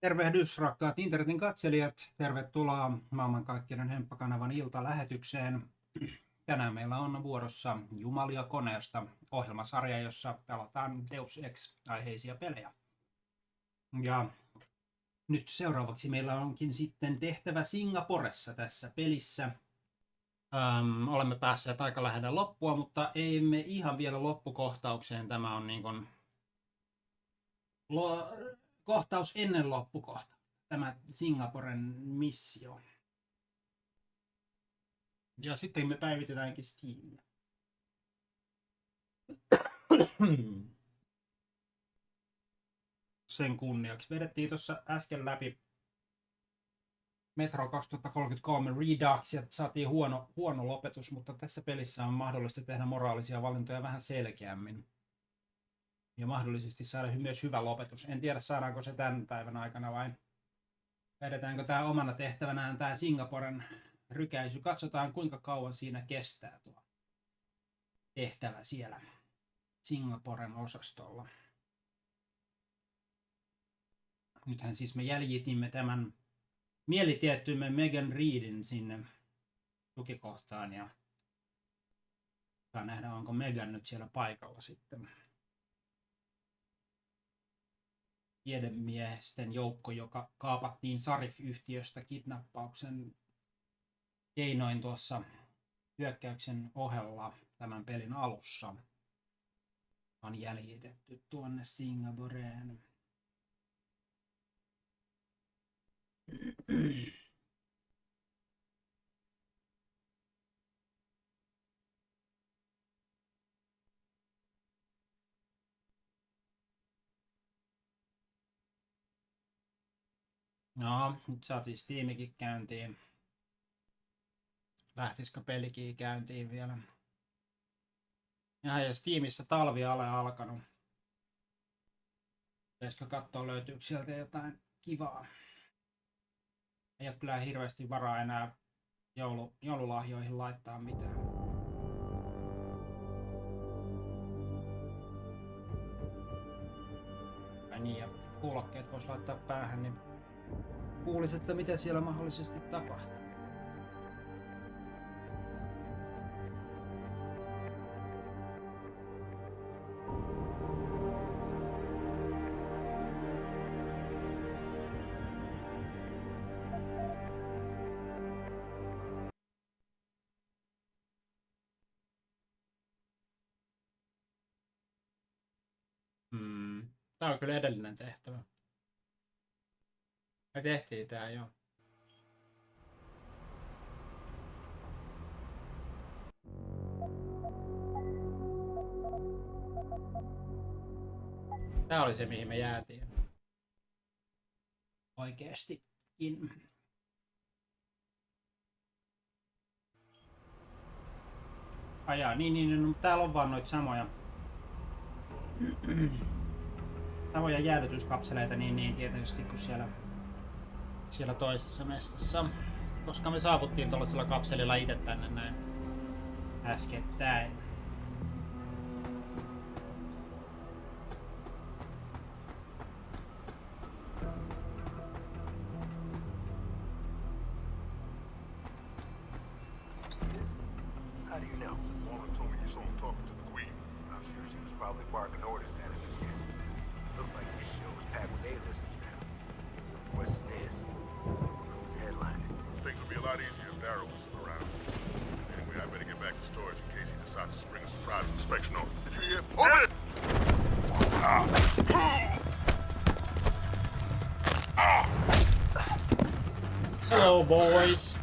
Tervehdys rakkaat internetin katselijat, tervetuloa maailmankaikkeuden hemppakanavan iltalähetykseen. Tänään meillä on vuorossa Jumalia koneesta ohjelmasarja, jossa pelataan Deus Ex-aiheisia pelejä. Ja nyt seuraavaksi meillä onkin sitten tehtävä Singaporessa tässä pelissä. Olemme päässeet aika lähellä loppua, mutta emme ihan vielä loppukohtaukseen. Tämä on niin kuin kohtaus ennen loppukohtaa. Tämä Singaporen missio. Ja sitten me päivitetäänkin Steamia. Sen kunniaksi. Vedettiin tuossa äsken läpi Metro 2033 Redux ja saatiin huono lopetus, mutta tässä pelissä on mahdollista tehdä moraalisia valintoja vähän selkeämmin. Ja mahdollisesti saada myös hyvä lopetus. En tiedä, saadaanko se tämän päivän aikana vai vedetäänkö tämä omana tehtävänään tämä Singaporen rykäisy. Katsotaan, kuinka kauan siinä kestää tuo tehtävä siellä Singaporen osastolla. Nythän siis me jäljitimme tämän mielitiettymme Megan Reedin sinne tukikohtaan ja saa nähdä, onko Megan nyt siellä paikalla sitten. Tiedemiesten joukko, joka kaapattiin Sarif-yhtiöstä kidnappauksen keinoin tuossa hyökkäyksen ohella tämän pelin alussa, on jäljitetty tuonne Singaporeen. No, nyt saatiin Steamikin käyntiin. Lähtisikö pelikin käyntiin vielä? Ja Steamissa talviale alkanut. Pitäisikö katsoa, löytyykö sieltä jotain kivaa? Ei ole kyllä hirveästi varaa enää joululahjoihin laittaa mitään. Ai niin, ja kuulokkeet vois laittaa päähän, niin kuulis, että mitä siellä mahdollisesti tapahtuu. Tää on kyllä edellinen tehtävä. Me tehtiin tää jo. Tää oli se, mihin me jäätiin. Oikeestikin. Ajaa, niin, no, täällä on vaan noita samoja jäädytyskapseleita, niin tietysti kuin siellä toisessa mestassa. Koska me saavuttiin tuollaisella kapselilla itse tänne näin äskettäin. How do you know? Walter told me you saw him talking to the Queen. I'm sure she was probably barking orders at him again. Looks like this show is packed with A-listers now. The question is, who's headlining? Things would be a lot easier if Darryl was around. Anyway, I better get back to storage in case he decides to spring a surprise inspection on. Did you hear? Over it! Hello, boys.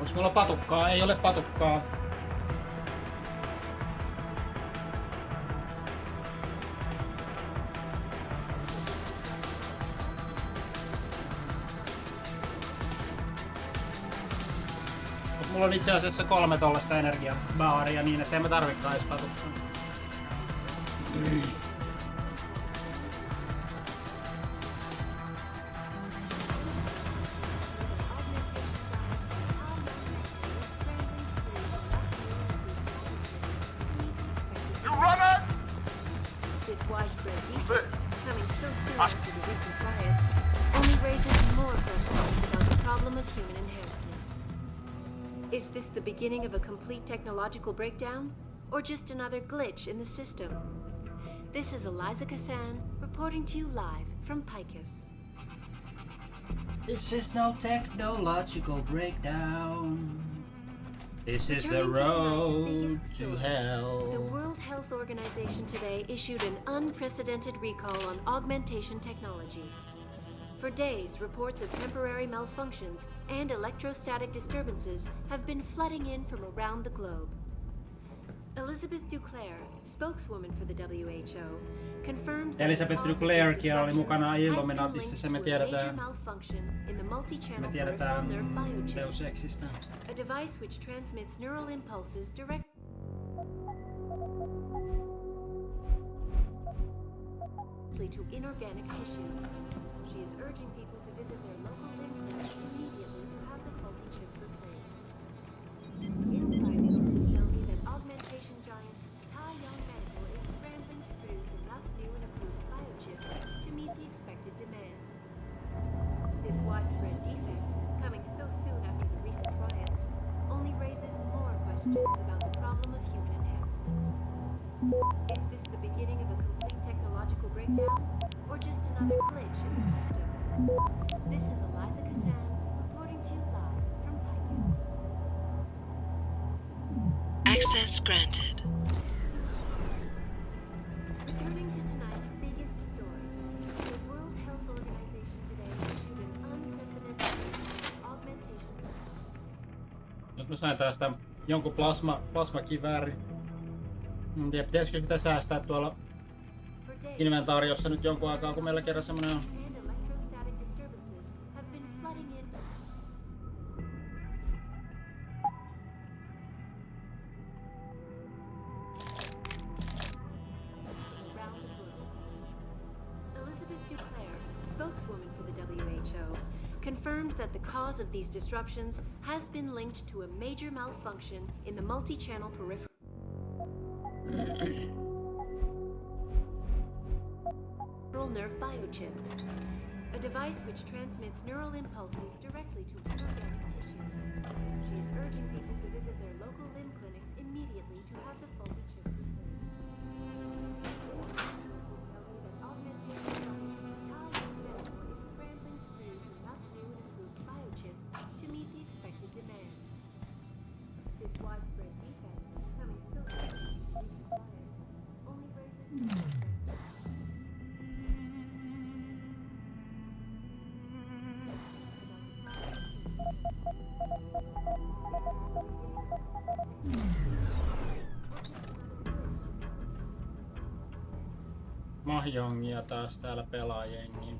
Onks mulla patukkaa? Ei ole patukkaa. Mulla on itse asiassa 3 tollaista energiabaaria niin, että en mä tarvikaan edes patukkaa. You running? This widespread defect, coming so soon after the recent riots, only raises more questions about the problem of human enhancement. Is this the beginning of a complete technological breakdown, or just another glitch in the system? This is Eliza Kassan reporting to you live from Picus. This is no technological breakdown. This is the Returning to road tonight's biggest to story, hell. The World Health Organization today issued an unprecedented recall on augmentation technology. For days, reports of temporary malfunctions and electrostatic disturbances have been flooding in from around the globe. Elizabeth Duclair, spokeswoman for the WHO, confirmed that Elizabeth the cause of Duclairkin these oli mukana disruptions has been Illuminatissa, se me linked to a major tiedetään. malfunction in the multi-channel Me peripheral tiedetään nerve biochip, Deus Existä. a device which transmits neural impulses directly to inorganic tissue. She is urging people to visit their local limb clinics immediately to have the faulty chips replaced. Inside sources tell me that augmentation giant Young Medical is scrambling to produce enough new and improved biochips to meet the expected demand. This widespread defect, coming so soon after the recent riots, only raises more questions about the problem of human enhancement. Is this the beginning of a complete technological breakdown, or just another glitch in the system? This is Eliza Kassan reporting to you live from Picus. Access granted. Returning to tonight's biggest story, the World Health Organization today issued an unprecedented augmentation. Nyt mä sain tästä jonkun plasmakivääri. En tiedä, pitäisikö sitä säästää tuolla For days, inventaariossa nyt jonkun aikaa, kun meillä kerran semmonen on. and electrostatic disturbances have been flooding in. Around the globe. Elizabeth Duclair, spokeswoman for the WHO, confirmed that the cause of these disruptions has been linked to a major malfunction in the multi-channel peripheral nerve biochip, a device which transmits neural impulses directly to inorganic tissue. She is urging people to visit their local limb clinics immediately to have the faulty chips replaced. Scrambling to produce enough new and improved biochips to meet the expected demand. This widespread defect, coming so soon, only raises more questions. Mahjongia taas täällä pelaa jengi.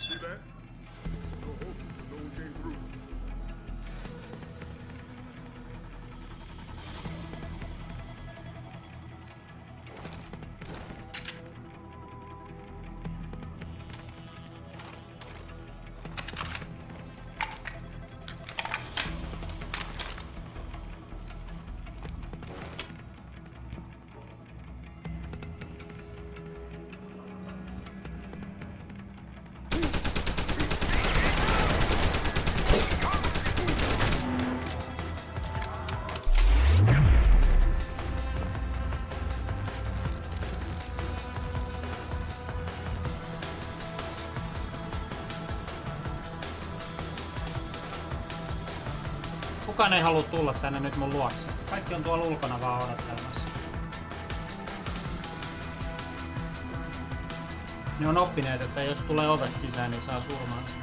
See Kukaan ei halua tulla tänne nyt mun luokse. Kaikki on tuolla ulkona vaan odottelemassa. Ne on oppineet, että jos tulee ovesta sisään, niin saa surmansa.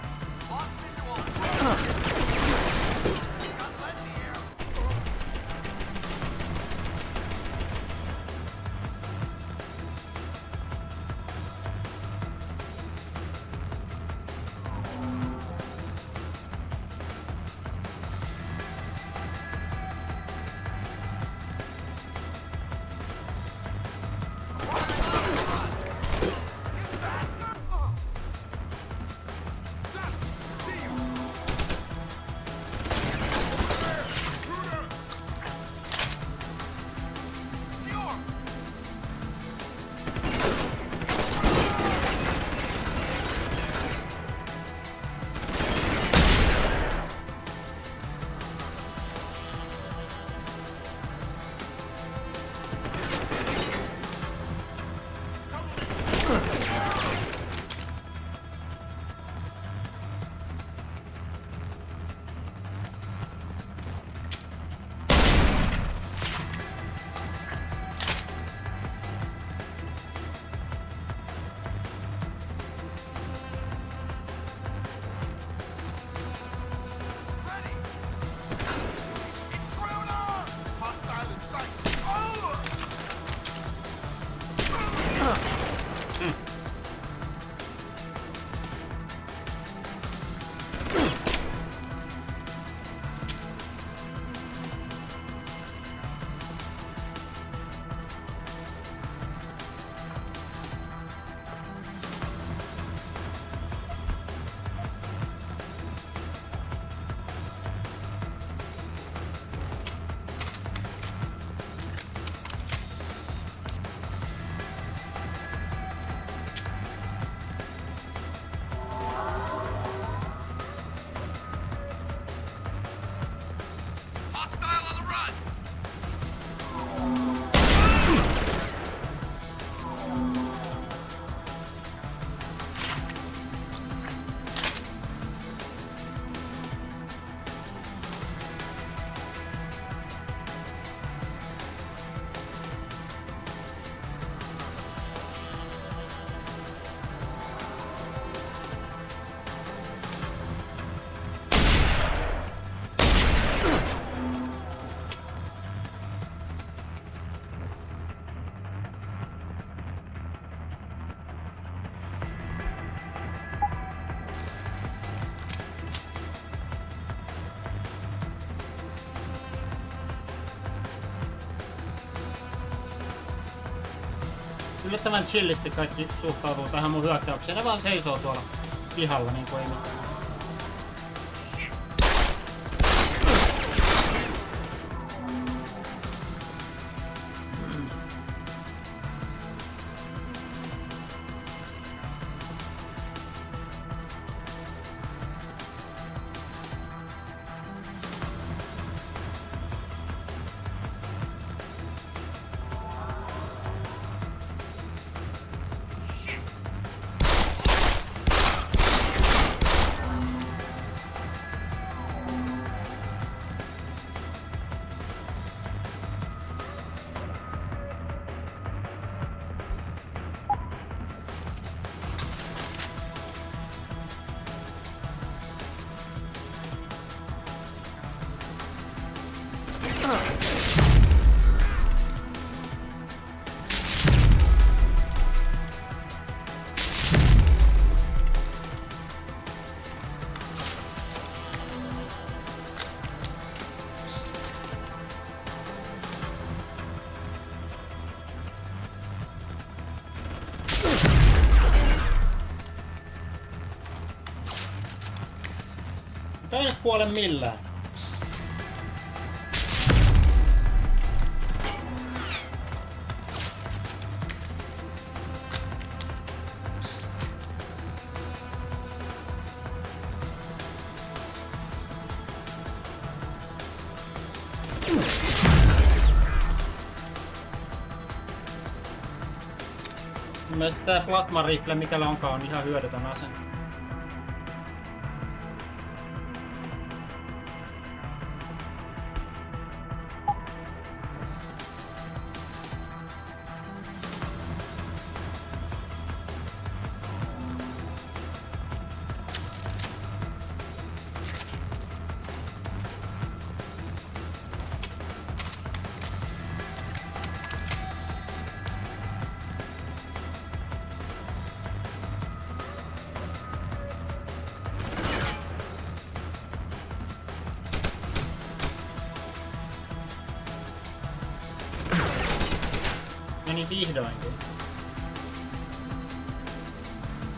Yllättävän chillisti kaikki suhtautuu tähän mun hyökkäykseen. Ne vaan seisoo tuolla pihalla niin kuin ei mitään. Ei nyt kuole millään. Mielestäni tää plasma rifle, mikällä onkaan, on ihan hyödytön ase. Niin vihdoinkin.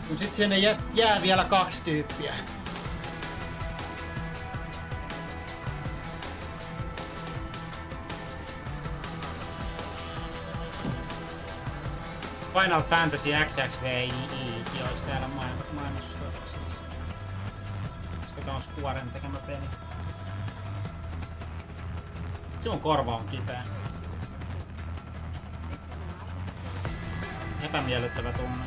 Mut sit sinne jää vielä 2 tyyppiä. Final Fantasy XXVII olisi täällä mainostuotoksessa. Koska tää on Squaren tekemä peli. Sinun korva on kipeä. Epämiellyttävä tunne.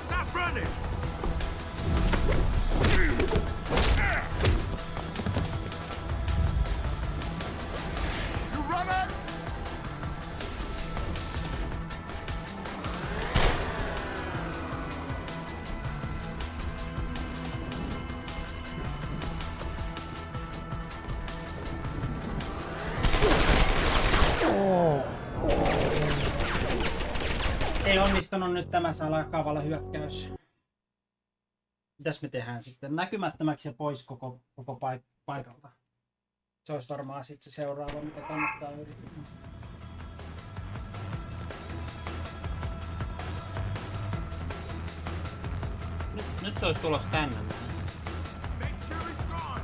Stop running! You running? Ei onnistunut nyt tämä salakaavalla hyökkäys. Mitäs me tehdään sitten? Näkymättömäksi ja pois koko paikalta. Se olisi varmaan sitten se seuraava, mitä kannattaa yrittää. Nyt se olisi tulossa tänne. Make sure he's gone.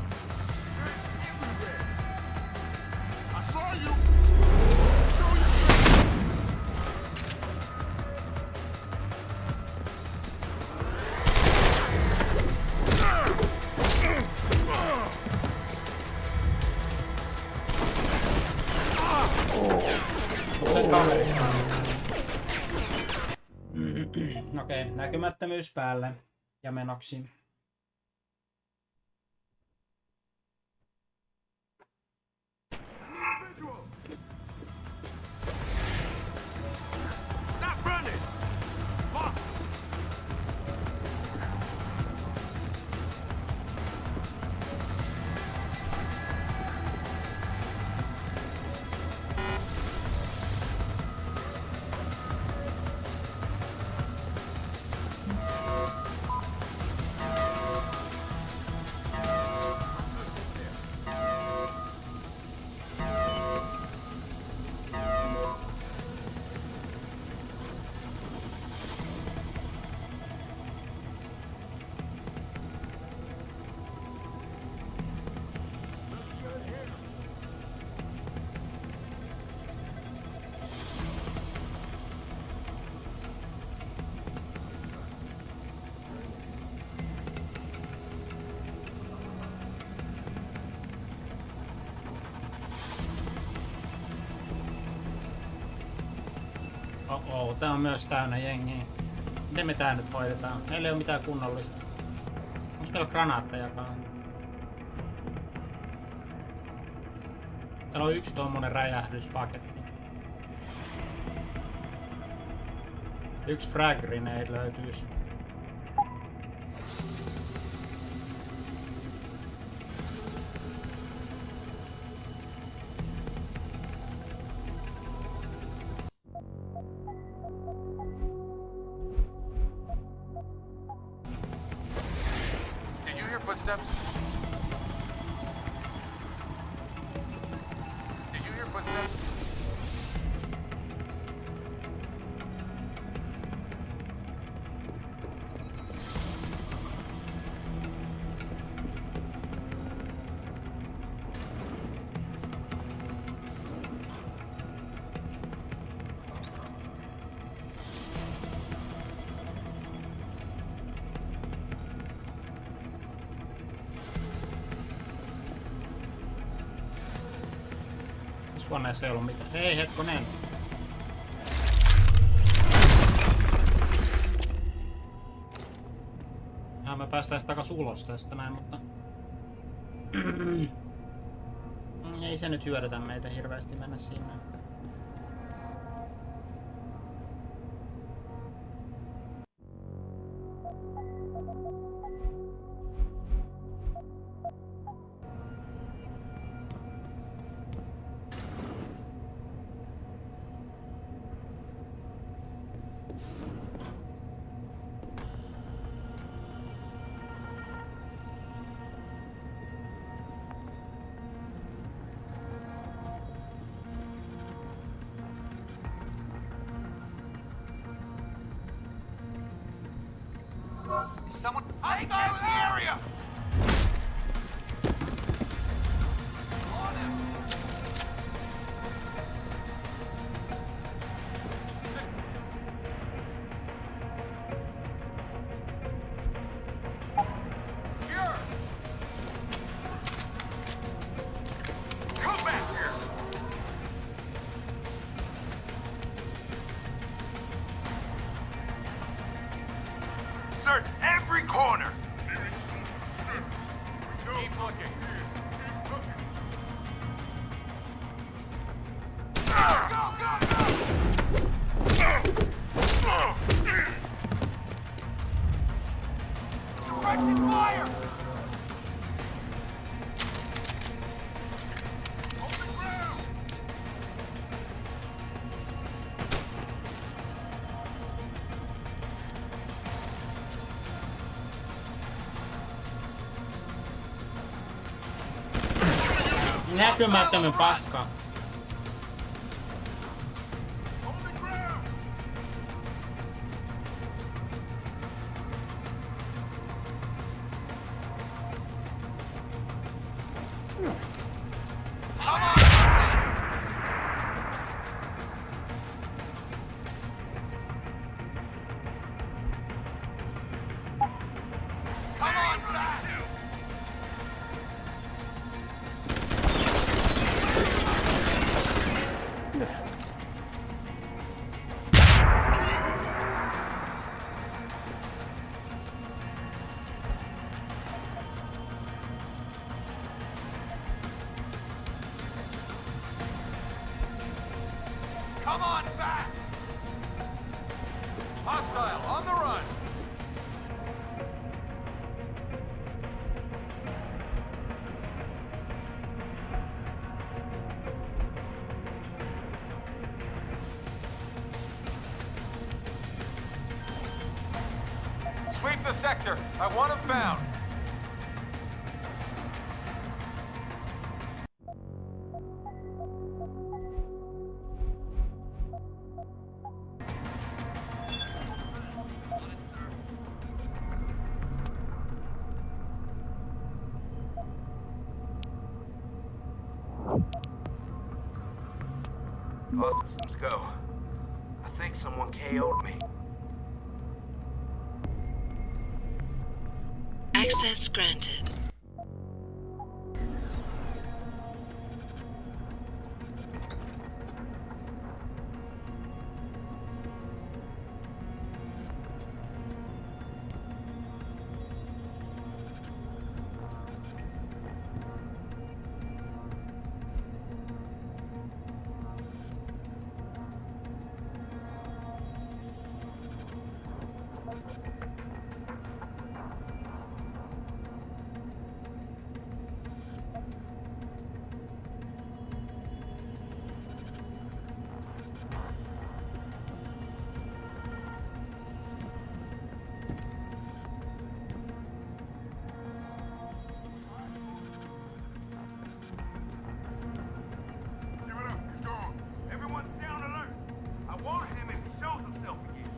They're everywhere. I saw you. Show yourself. Sen kamerista. Okei, näkymättömyys päälle ja menoksi. Visual. Stop running. Fuck. Tää on myös täynnä jengiä. Miten me tää nyt hoidetaan? Meillä ei oo mitään kunnollista. Onks meillä granaattejakaan? Täällä on 1 tommonen räjähdyspaketti. 1 frag grenade löytyis. Did you hear footsteps? Did you hear footsteps? Koneessa ei ollut mitään. Hei hetkonen. Me päästäis takas ulos tästä näin, mutta ei se nyt hyödytä meitä hirveästi mennä sinne. Someone... I think I was in the area! On him! Here! Come back here! Search every corner! Keep looking. Go, go, go! Directed fire! Hold the ground! Näkymättömän paska. Hold the ground! Come on! Come on, back! Come on back! Hostile, on the run! Sweep the sector. I want him found. All systems go. I think someone KO'd me. Access granted. Give it up. He's gone. Everyone's down alert. I want him if he shows himself again.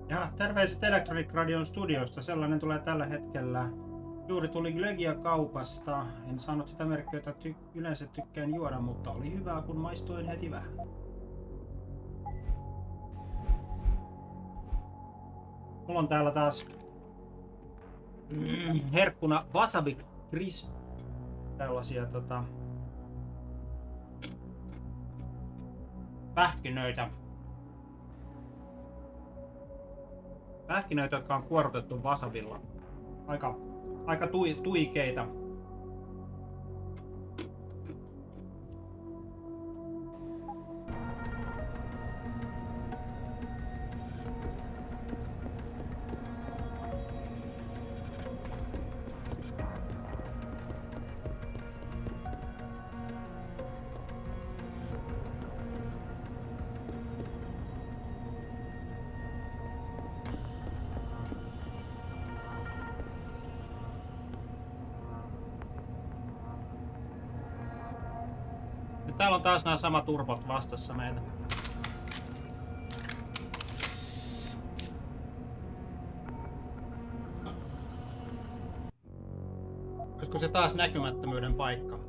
Ja terveiset Electronic Radion studiosta. Sellainen tulee tällä hetkellä. Juuri tuli glögiä kaupasta. En saanut sitä merkkiä, jota yleensä tykkään juoda, mutta oli hyvää, kun maistoin heti vähän. Mulla on täällä taas herkkuna wasabi crisp. Tällaisia pähkinöitä. Pähkinöitä, jotka on kuorutettu wasabilla. Aika tuikeita. Ja täällä on taas nämä samat urpot vastassa meitä. Olisiko se taas näkymättömyyden paikka?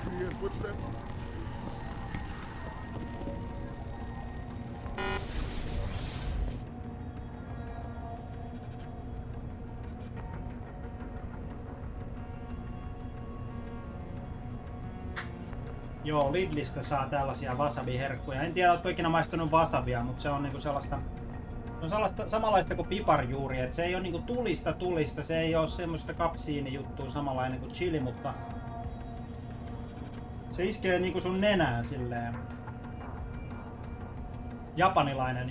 You hear footsteps? Joo, Lidlistä saa tällaisia wasabi-herkkuja. En tiedä, oletko ikinä maistunut wasabia, mutta se on niinku sellaista... Se on sellaista samanlaista kuin piparjuuri, että se ei ole niinku tulista, se ei ole semmoista kapsiinijuttua samanlainen kuin chili, mutta... Se iskee niinku sun nenään silleen.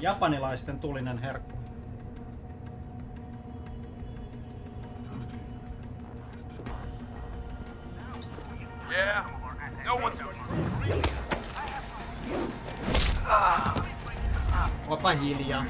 Japanilaisten tulinen herkku. Yeah? No one's... Opa hiljaa.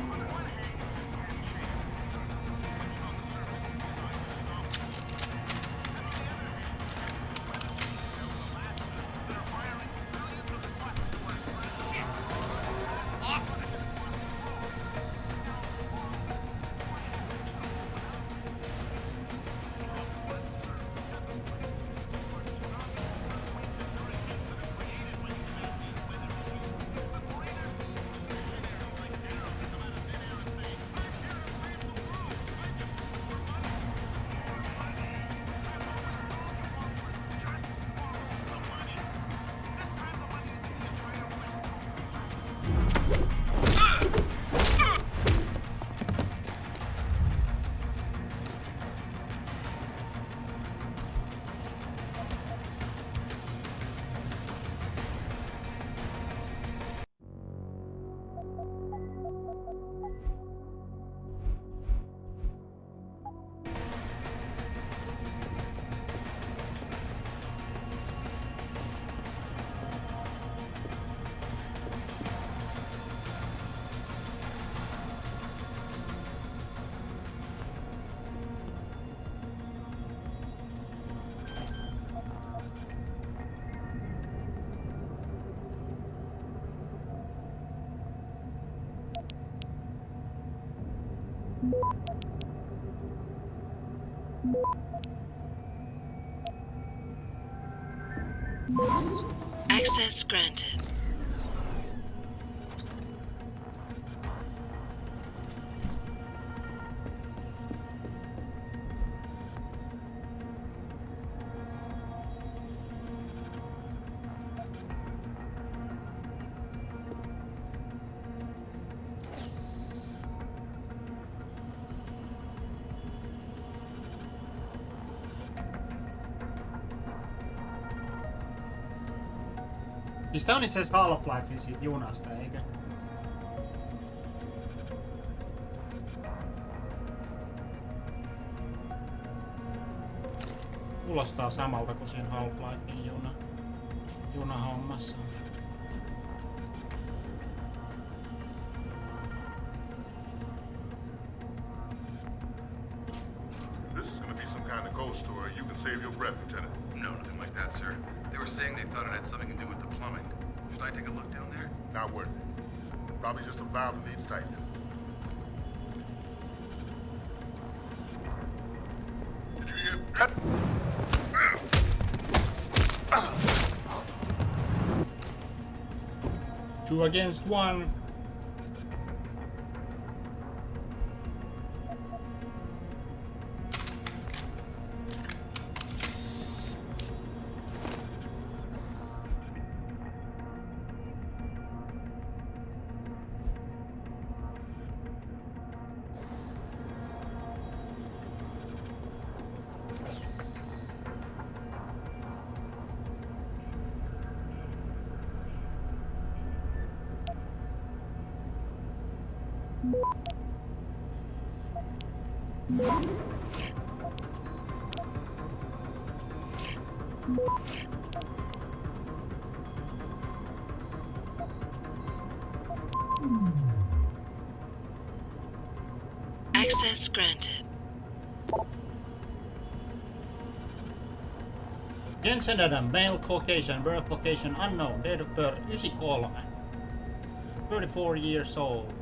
Access granted. Siis tää on itse asiassa Half-Lifein siitä junasta, eikö? Kuulostaa samalta kuin siinä Half-Lifein junahommassa. This is gonna be some kind of ghost story. You can save your breath, Lieutenant. No, nothing like that, sir. They were saying they thought it had something to do with the plumbing. Should I take a look down there? Not worth it. Probably just a valve that needs tightening. Did you hear? 2 against 1. Access granted. Jensen Adam, male, Caucasian, birth location unknown, date of birth 93, 34 years old.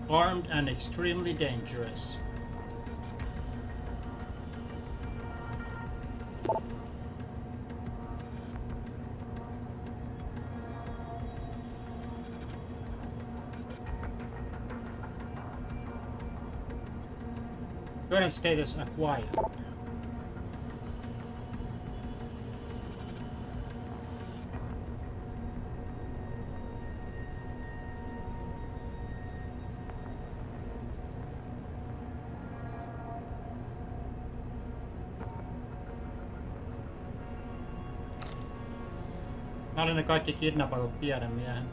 Armed and extremely dangerous. Current status acquired. Nämä oli ne kaikki kidnapatut tiedemiehen.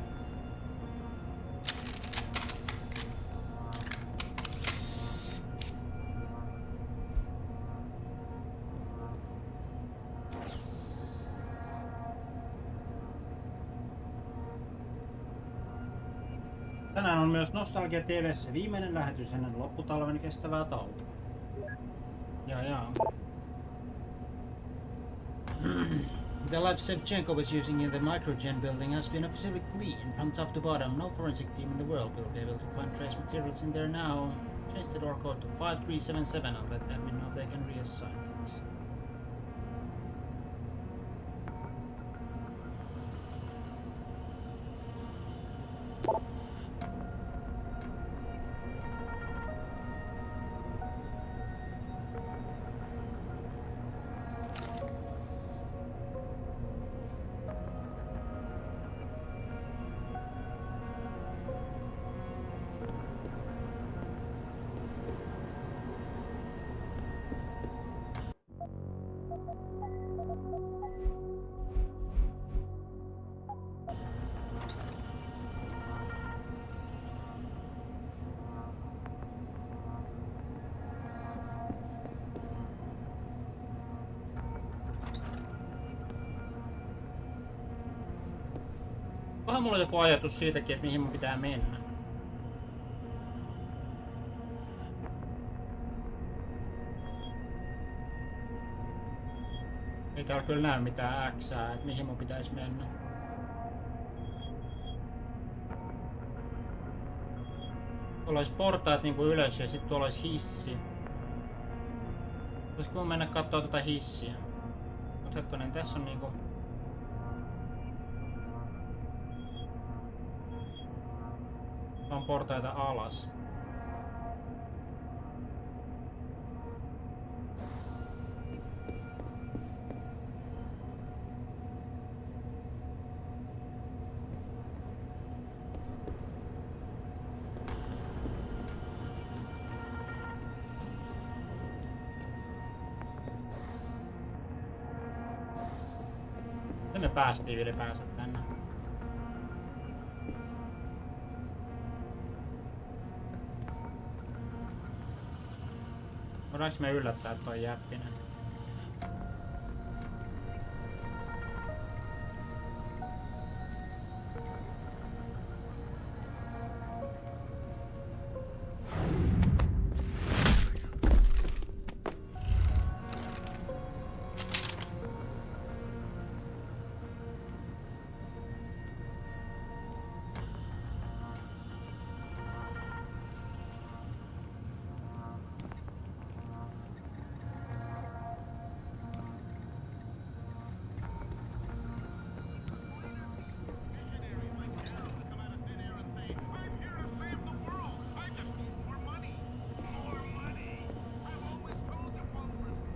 Tänään on myös Nostalgia TV:ssä viimeinen lähetys ennen lopputalven kestävää taukoa. Jaa. The life Shevchenko was using in the microgen building has been officially cleaned from top to bottom. No forensic team in the world will be able to find trace materials in there now. Change the door code to 5377 and let admin know they can reassign it. Onhan mulla joku ajatus siitäkin, että mihin mun pitää mennä. Ei täällä kyllä näy mitään Xää, että mihin mun pitäisi mennä. Tuolla olisi portaat niinku ylös ja sit tuolla olisi hissi. Voisiko mun mennä kattoo tätä hissiä? Mut hetkonen, tässä on niinku... on portaita alas. Me päästiin ylipäänsä tänne. Voidaanko me yllättää toi jäppinen?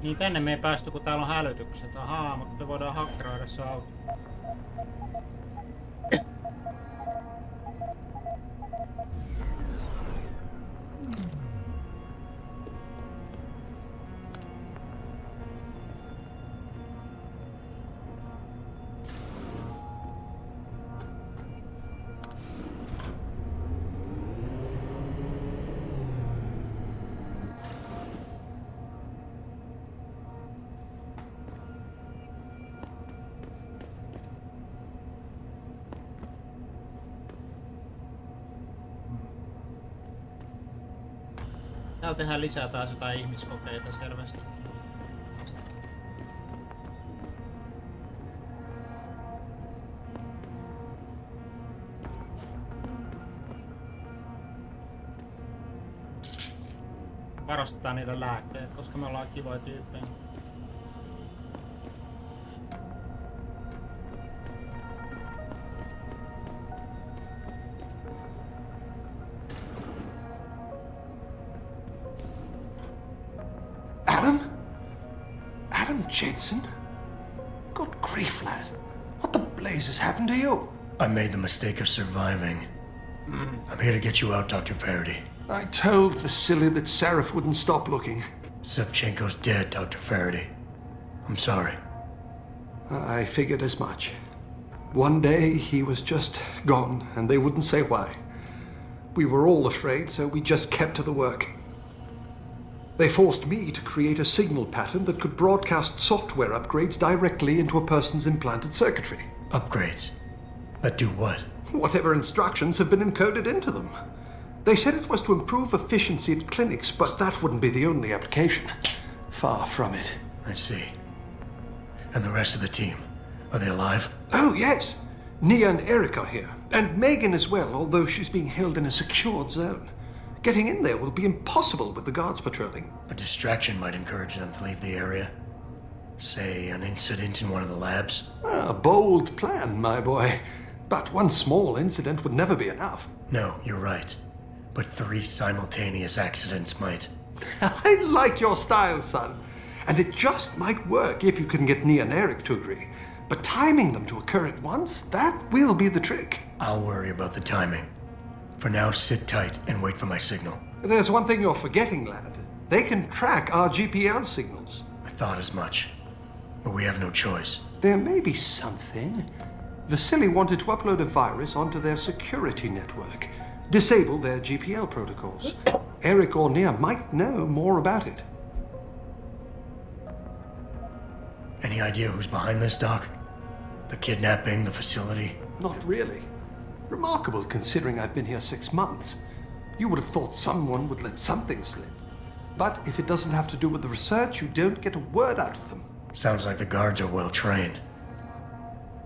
Niin tänne me ei päästy, kun täällä on hälytykset. Ahaa, mutta me voidaan hakkeroida se auto. Täällä tehdään lisää taas jotain ihmiskokeita selvästi. Varostetaan niitä lääkkeet, koska me ollaan kivoja tyyppejä. Adam Jensen? Good grief, lad. What the blazes happened to you? I made the mistake of surviving. I'm here to get you out, Dr. Faraday. I told Vasily that Seraph wouldn't stop looking. Sevchenko's dead, Dr. Faraday. I'm sorry. I figured as much. One day he was just gone, and they wouldn't say why. We were all afraid, so we just kept to the work. They forced me to create a signal pattern that could broadcast software upgrades directly into a person's implanted circuitry. Upgrades? That do what? Whatever instructions have been encoded into them. They said it was to improve efficiency at clinics, but that wouldn't be the only application. Far from it. I see. And the rest of the team? Are they alive? Oh, yes. Nia and Eric are here. And Megan as well, although she's being held in a secured zone. Getting in there will be impossible with the guards patrolling. A distraction might encourage them to leave the area. Say, an incident in one of the labs? A bold plan, my boy. But one small incident would never be enough. No, you're right. But 3 simultaneous accidents might. I like your style, son. And it just might work if you can get Nia and Eric to agree. But timing them to occur at once, that will be the trick. I'll worry about the timing. For now, sit tight and wait for my signal. There's one thing you're forgetting, lad. They can track our GPL signals. I thought as much. But we have no choice. There may be something. Vasily wanted to upload a virus onto their security network. Disable their GPL protocols. Eric or Nia might know more about it. Any idea who's behind this, Doc? The kidnapping, the facility? Not really. Remarkable considering I've been here 6 months. You would have thought someone would let something slip. But if it doesn't have to do with the research, you don't get a word out of them. Sounds like the guards are well trained.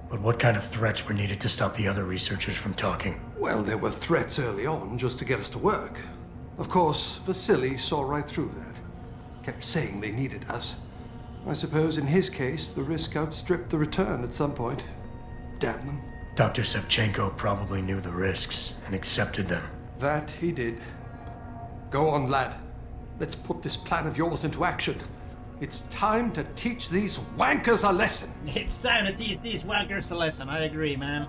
But what kind of threats were needed to stop the other researchers from talking? Well, there were threats early on just to get us to work. Of course, Vasily saw right through that. Kept saying they needed us. I suppose in his case, the risk outstripped the return at some point. Damn them. Dr. Sevchenko probably knew the risks and accepted them. That he did. Go on, lad. Let's put this plan of yours into action. It's time to teach these wankers a lesson. It's time to teach these wankers a lesson. I agree, man.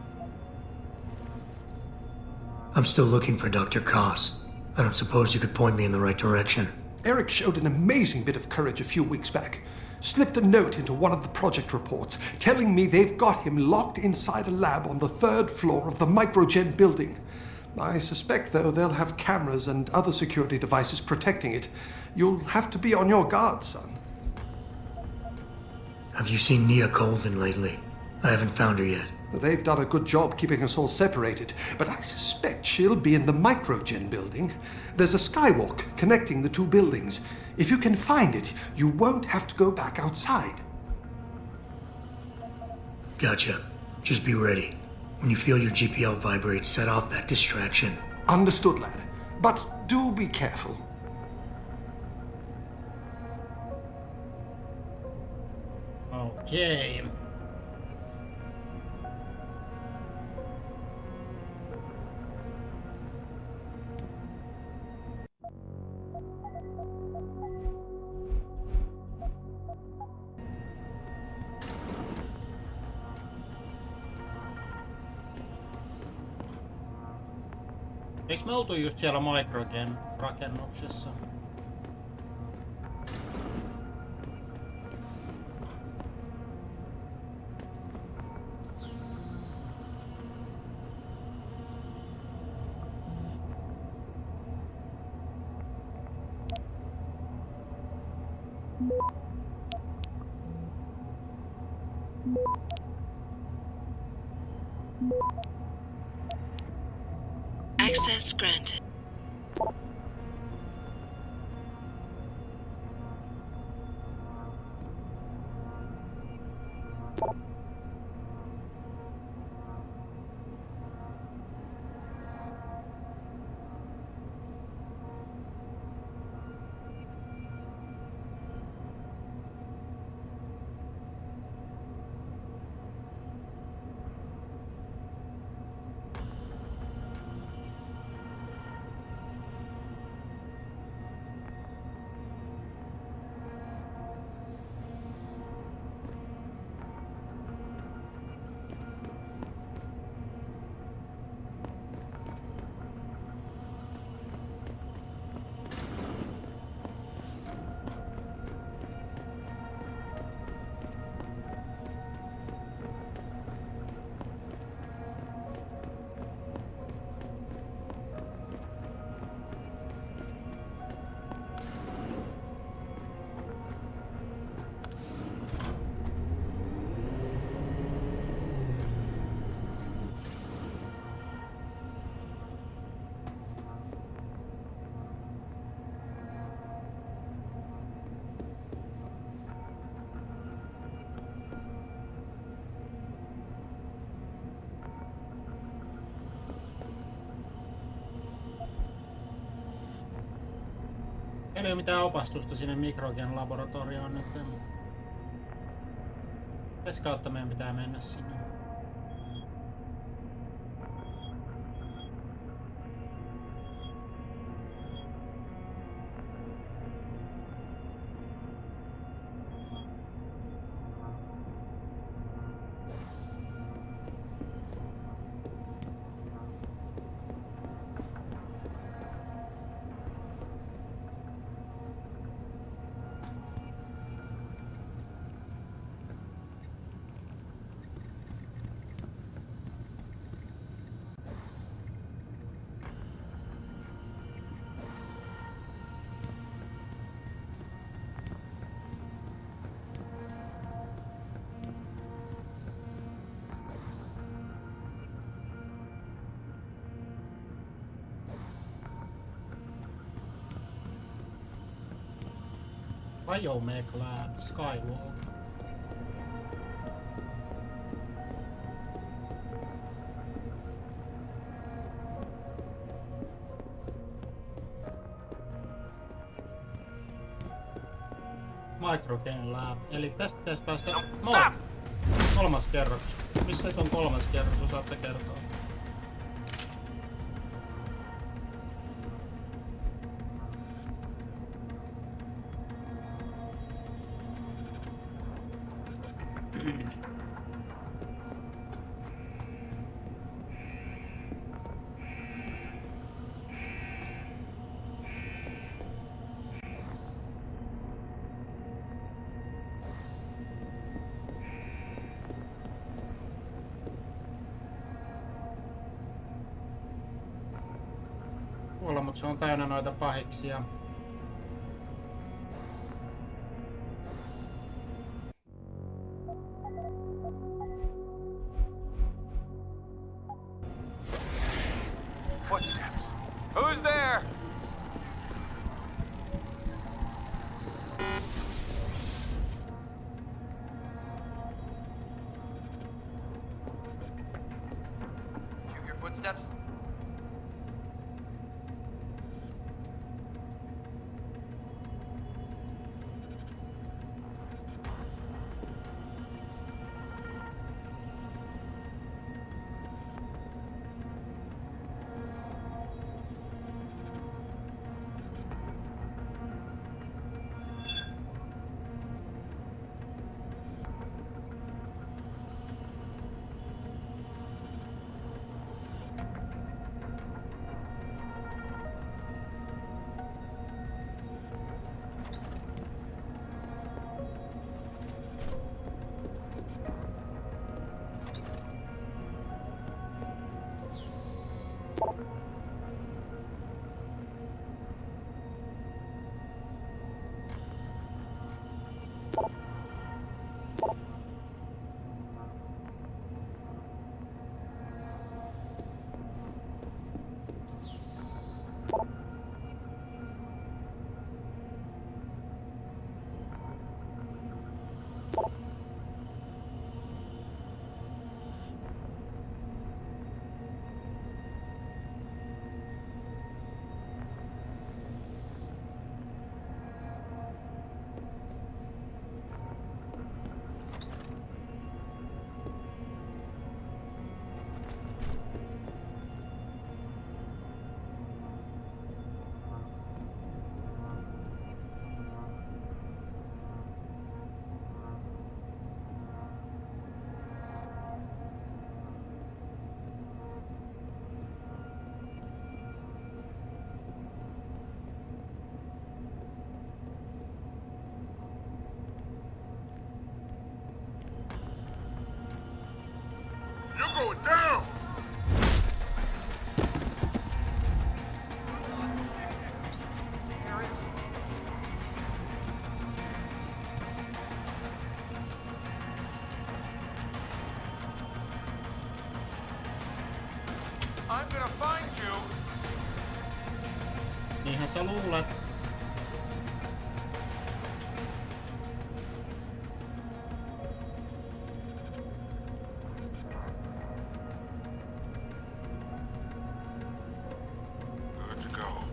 I'm still looking for Dr. Koss. I don't suppose you could point me in the right direction. Eric showed an amazing bit of courage a few weeks back. Slipped a note into one of the project reports, telling me they've got him locked inside a lab on the 3rd floor of the Microgen building. I suspect, though, they'll have cameras and other security devices protecting it. You'll have to be on your guard, son. Have you seen Nia Colvin lately? I haven't found her yet. They've done a good job keeping us all separated, but I suspect she'll be in the Microgen building. There's a skywalk connecting the 2 buildings. If you can find it, you won't have to go back outside. Gotcha. Just be ready. When you feel your GPL vibrate, set off that distraction. Understood, lad. But do be careful. Okay. Eiks me oltu just siellä Microgen rakennuksessa? Access granted. Täällä ei ole mitään opastusta sinne mikrogen laboratorioon nyt. Täs kautta meidän pitää mennä sinne. Biomech Lab, Skywalk. Microgen Lab. Eli tästä pitäisi päästä... Kolmas kerros. Missä se on kolmas kerros? Osaatte kertoa? Mutta se on täynnä noita pahiksia. Footsteps. Who's there? Did you hear footsteps? You're going down! I'm gonna find you. Niinhän sä luulet. Good to go.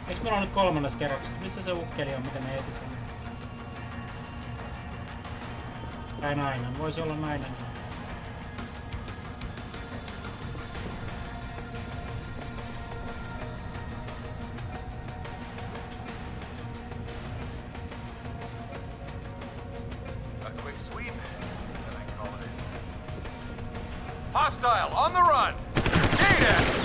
Eiks meillä on nyt 3. kerroksessa? Missä se ukkeli on, mitä me etitään? Tai nainen. Voisi olla nainen. A quick sweep, then I call it in. Hostile, on the run! Skate it!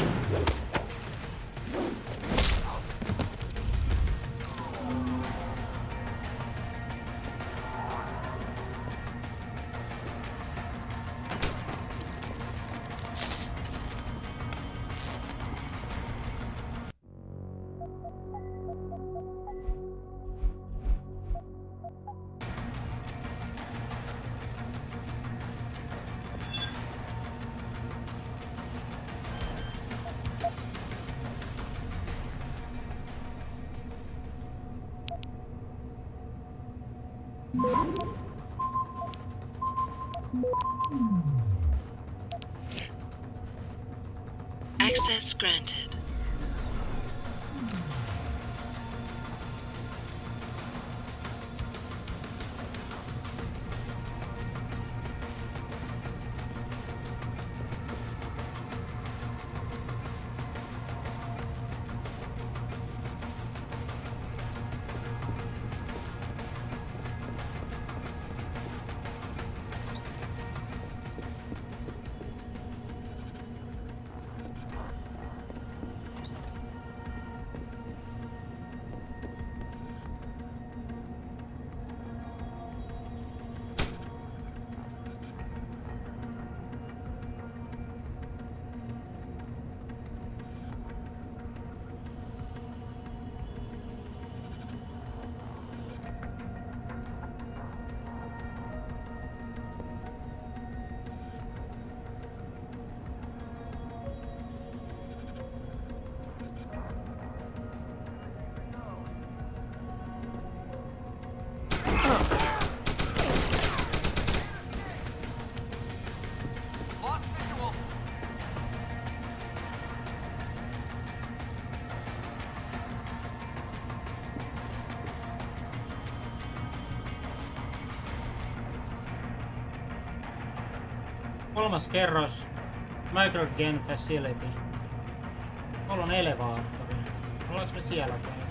Access granted. Lost visual! Kolmas kerros. Microgen Facility. Tuolla on elevaattori. Ollaanko me siellä käynyt?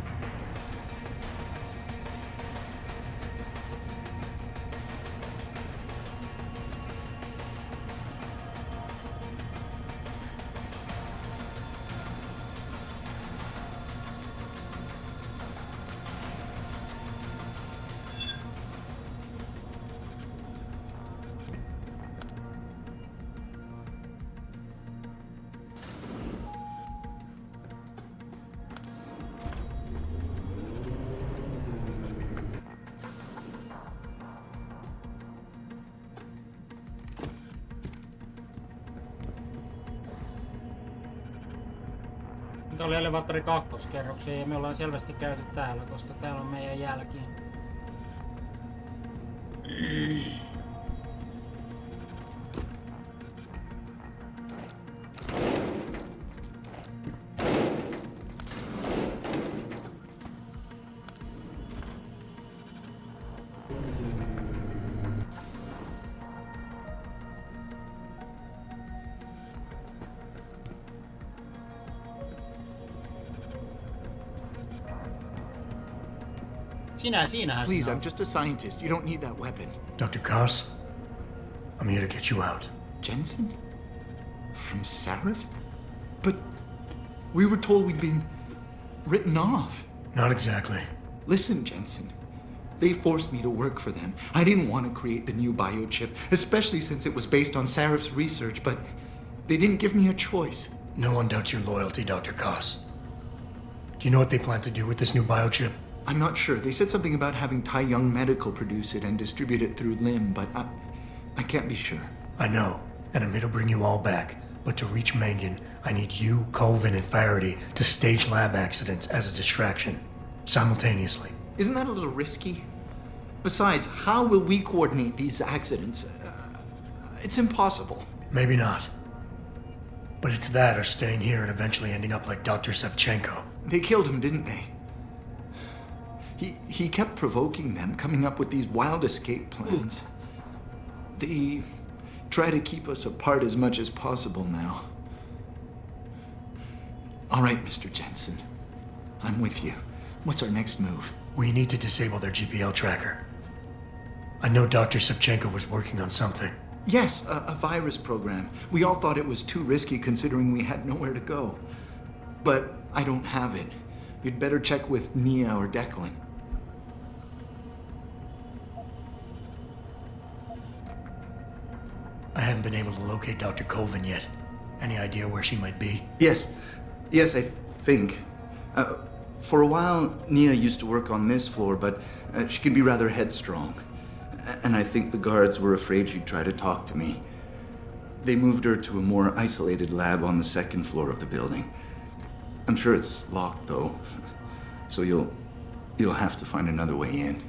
Nyt oli elevaattori 2. kerrokseen ja me ollaan selvästi käyty täällä, koska täällä on meidän jälkiä. Siinähän Please, sinä I'm just a scientist. You don't need that weapon. Dr. Koss, I'm here to get you out. Jensen? From Sarif? But we were told we'd been written off. Not exactly. Listen, Jensen. They forced me to work for them. I didn't want to create the new biochip, especially since it was based on Sarif's research, but they didn't give me a choice. No one doubts your loyalty, Dr. Koss. Do you know what they plan to do with this new biochip? I'm not sure. They said something about having Tai Young Medical produce it and distribute it through Lim, but I can't be sure. I know, and I'm here to bring you all back. But to reach Megan, I need you, Colvin, and Faraday to stage lab accidents as a distraction, simultaneously. Isn't that a little risky? Besides, how will we coordinate these accidents? It's impossible. Maybe not. But it's that or staying here and eventually ending up like Dr. Sevchenko. They killed him, didn't they? He kept provoking them, coming up with these wild escape plans. They try to keep us apart as much as possible now. All right, Mr. Jensen. I'm with you. What's our next move? We need to disable their GPL tracker. I know Dr. Sevchenko was working on something. Yes, a virus program. We all thought it was too risky considering we had nowhere to go. But I don't have it. You'd better check with Nia or Declan. I haven't been able to locate Dr. Colvin yet. Any idea where she might be? Yes, I think. For a while, Nia used to work on this floor, but she can be rather headstrong. And I think the guards were afraid she'd try to talk to me. They moved her to a more isolated lab on the second floor of the building. I'm sure it's locked, though. So you'll have to find another way in.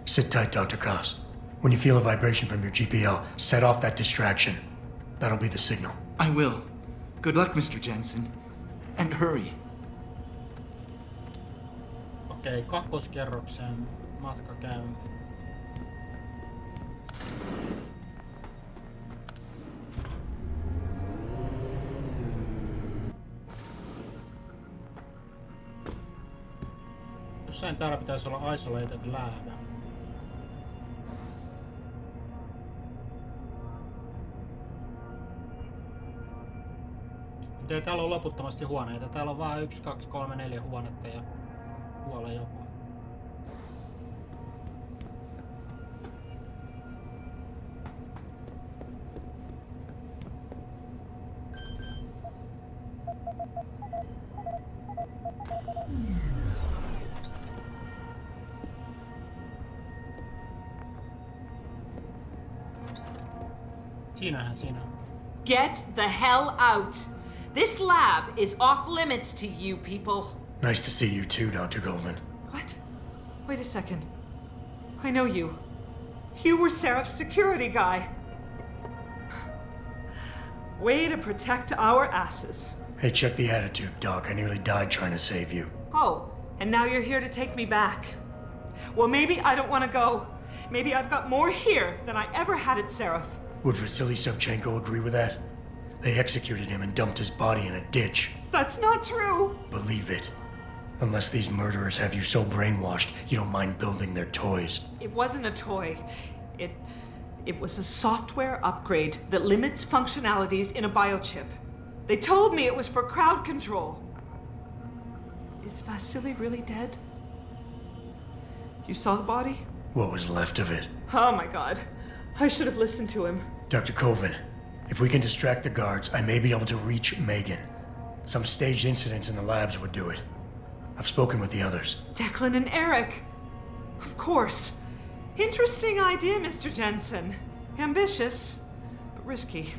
Sit tight, Dr. Koss. When you feel a vibration from your GPL, set off that distraction. That'll be the signal. I will. Good luck, Mr. Jensen. And hurry. Okei, kakkoskerrokseen matka käynti. Jossain täällä pitäisi olla isolated lab. Mutta täällä on loputtomasti huoneita. Täällä on vaan 1, 2, 3, 4 huonetta ja tuolla joku. Siinähän siinä on. Get the hell out! This lab is off limits to you people. Nice to see you too, Dr. Colvin. What? Wait a second. I know you. You were Seraph's security guy. Way to protect our asses. Hey, check the attitude, Doc. I nearly died trying to save you. Oh, and now you're here to take me back. Well, maybe I don't want to go. Maybe I've got more here than I ever had at Seraph. Would Vasily Sevchenko agree with that? They executed him and dumped his body in a ditch. That's not true. Believe it. Unless these murderers have you so brainwashed, you don't mind building their toys. It wasn't a toy. It was a software upgrade that limits functionalities in a biochip. They told me it was for crowd control. Is Vasily really dead? You saw the body? What was left of it? Oh my god. I should have listened to him. Dr. Colvin, if we can distract the guards, I may be able to reach Megan. Some staged incidents in the labs would do it. I've spoken with the others. Declan and Eric. Of course. Interesting idea, Mr. Jensen. Ambitious, but risky.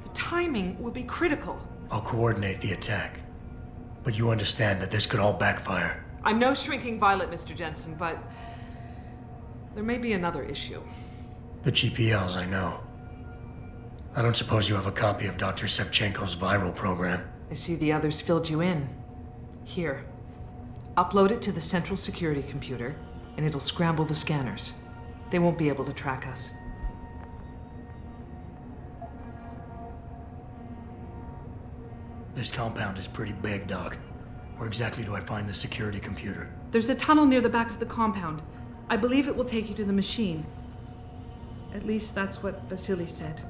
The timing will be critical. I'll coordinate the attack. But you understand that this could all backfire. I'm no shrinking violet, Mr. Jensen, but there may be another issue. The GPLs, I know. I don't suppose you have a copy of Dr. Sevchenko's viral program. I see the others filled you in. Here. Upload it to the central security computer, and it'll scramble the scanners. They won't be able to track us. This compound is pretty big, Doc. Where exactly do I find the security computer? There's a tunnel near the back of the compound. I believe it will take you to the machine. At least that's what Vasily said.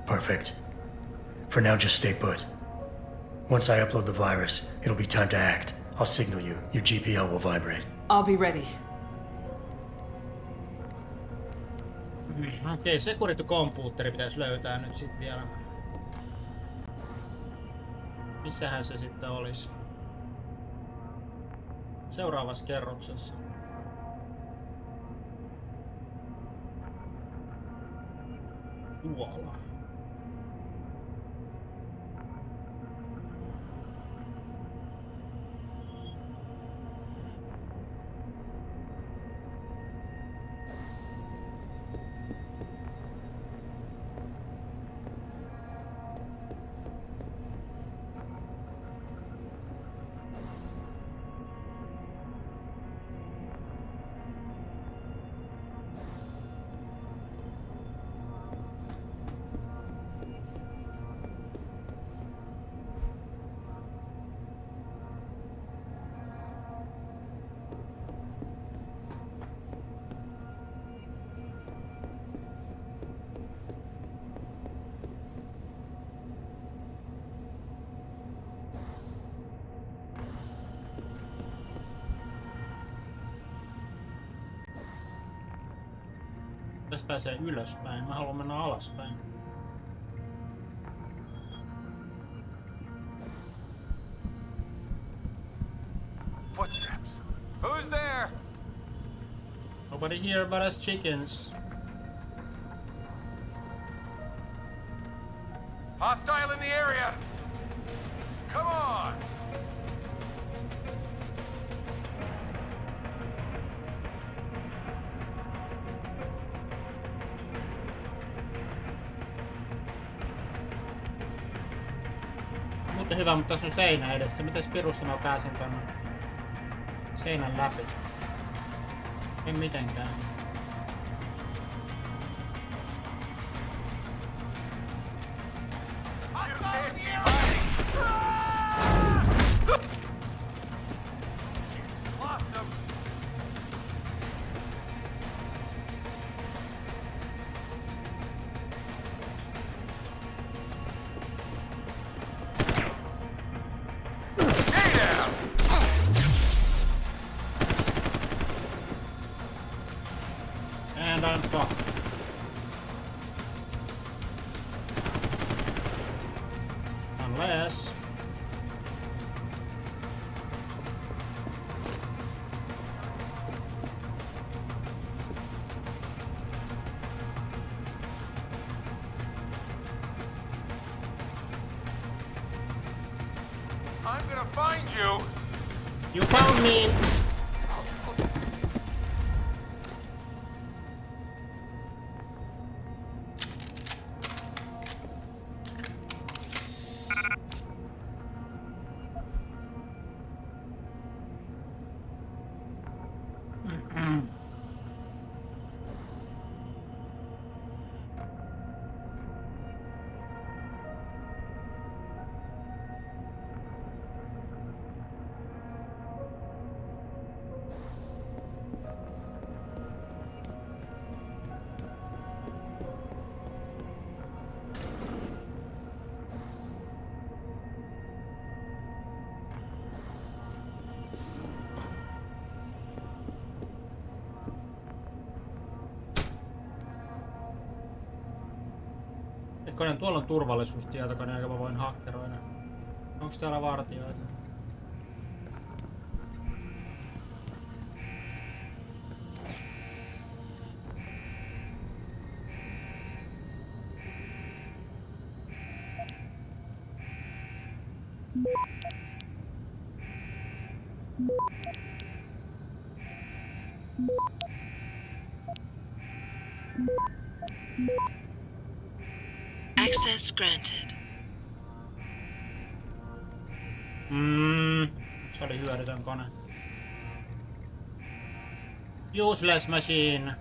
Perfect. For now, just stay put. Once I upload the virus, it'll be time to act. I'll signal you. Your GPL will vibrate. I'll be ready. Okei, security-kompuutteri pitäisi löytää nyt sit vielä. Missähän se sitten olisi? Seuraavassa kerroksessa. Tuolla. Tästä pääsee ylöspäin. Mä haluan mennä alaspäin. Footsteps. Who's there? Nobody here but us chickens. Hostile in the area. Come on. Mutta hyvä, mutta tässä on seinä edessä. Mitäs pirusta mä pääsen tonne seinän läpi? En mitenkään. And I'm stuck. Unless... I'm gonna find you. You found me! Ekkonen, tuolla on turvallisuustietokone, joka mä voin hakkeroida. Onks täällä vartijoita? Access granted. Se oli hyödytön kone. Useless machine.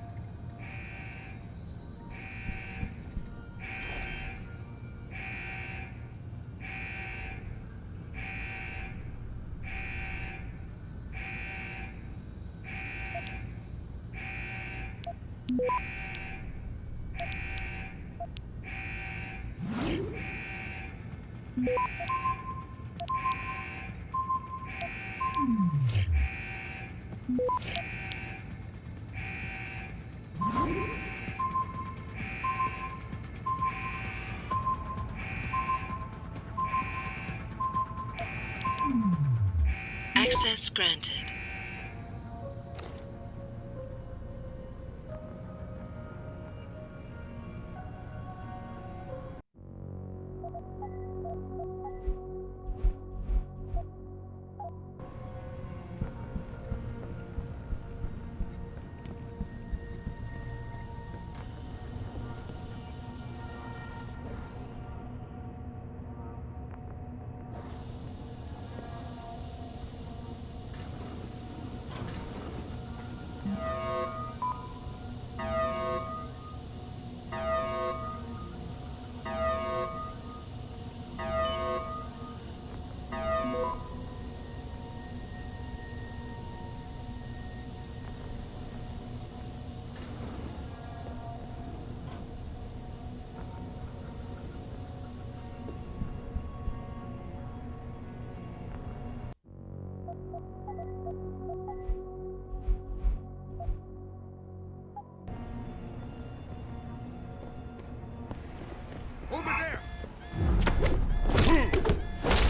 Access granted.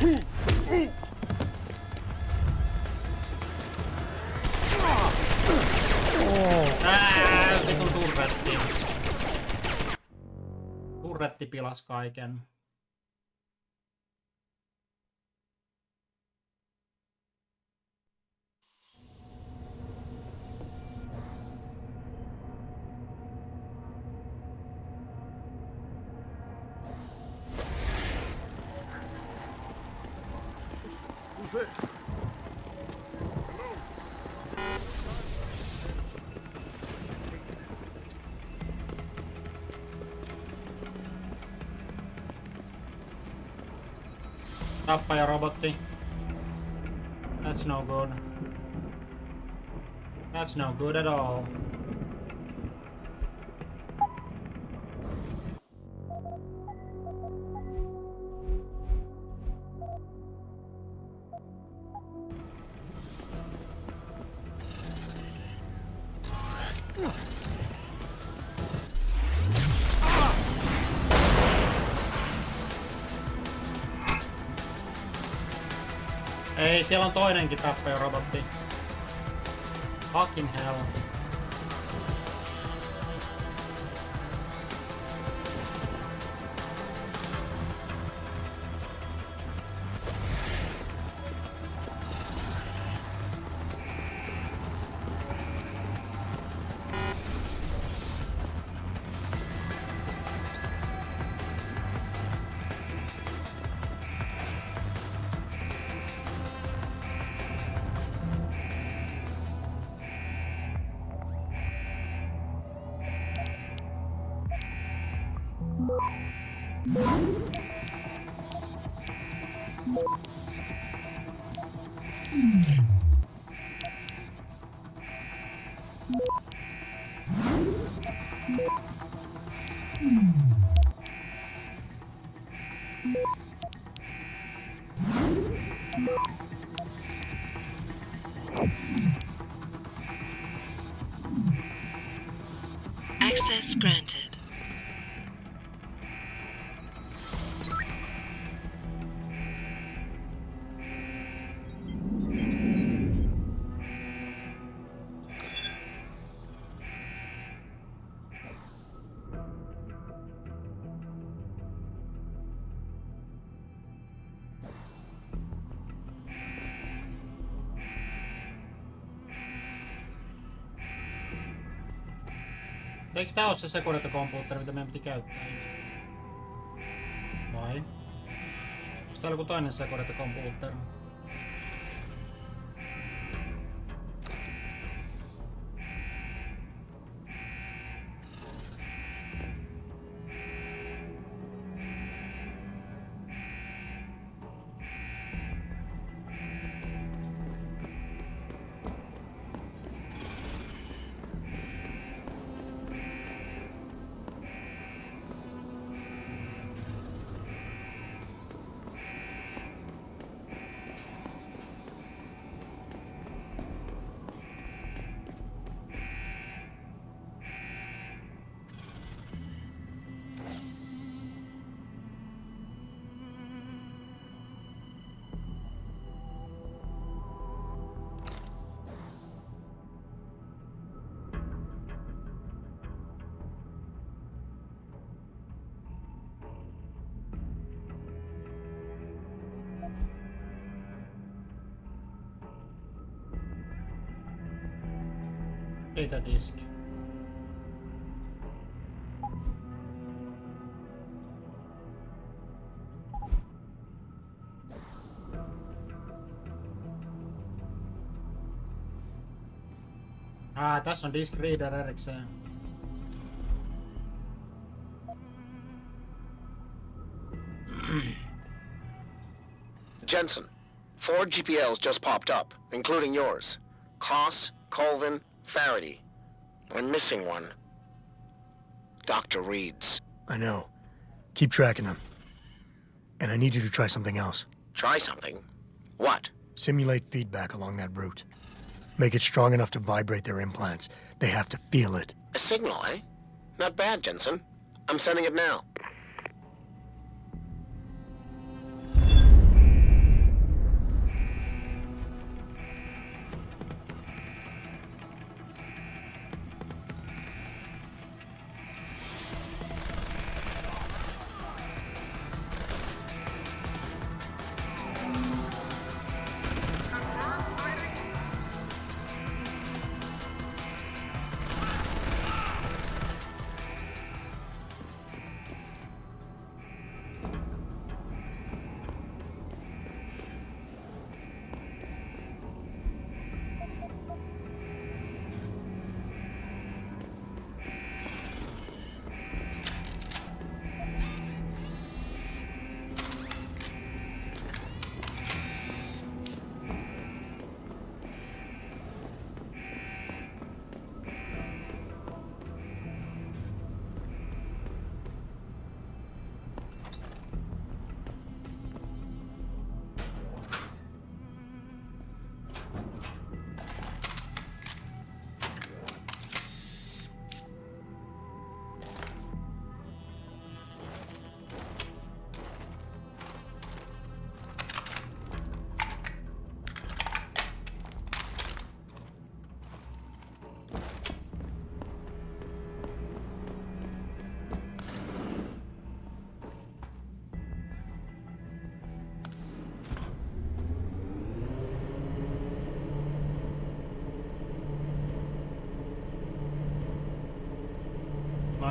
Vitun turretti. Turretti pilas kaiken. Who's there? Tappajarobotti. That's no good. That's no good at all. Ei, siellä on toinenkin tappajarobotti. Fucking hell. Access granted. Eikö tää oo se Security-kompuutteri, mitä meidän piti käyttää just? Vai? Onko täällä joku toinen Security-kompuutteri? Data disk. Tässä on disk reader erikseen. Jensen, 4 GPLs just popped up, including yours. Koss, Colvin, Faraday. I'm missing one. Dr. Reed's. I know. Keep tracking them. And I need you to try something else. Try something? What? Simulate feedback along that route. Make it strong enough to vibrate their implants. They have to feel it. A signal, eh? Not bad, Jensen. I'm sending it now.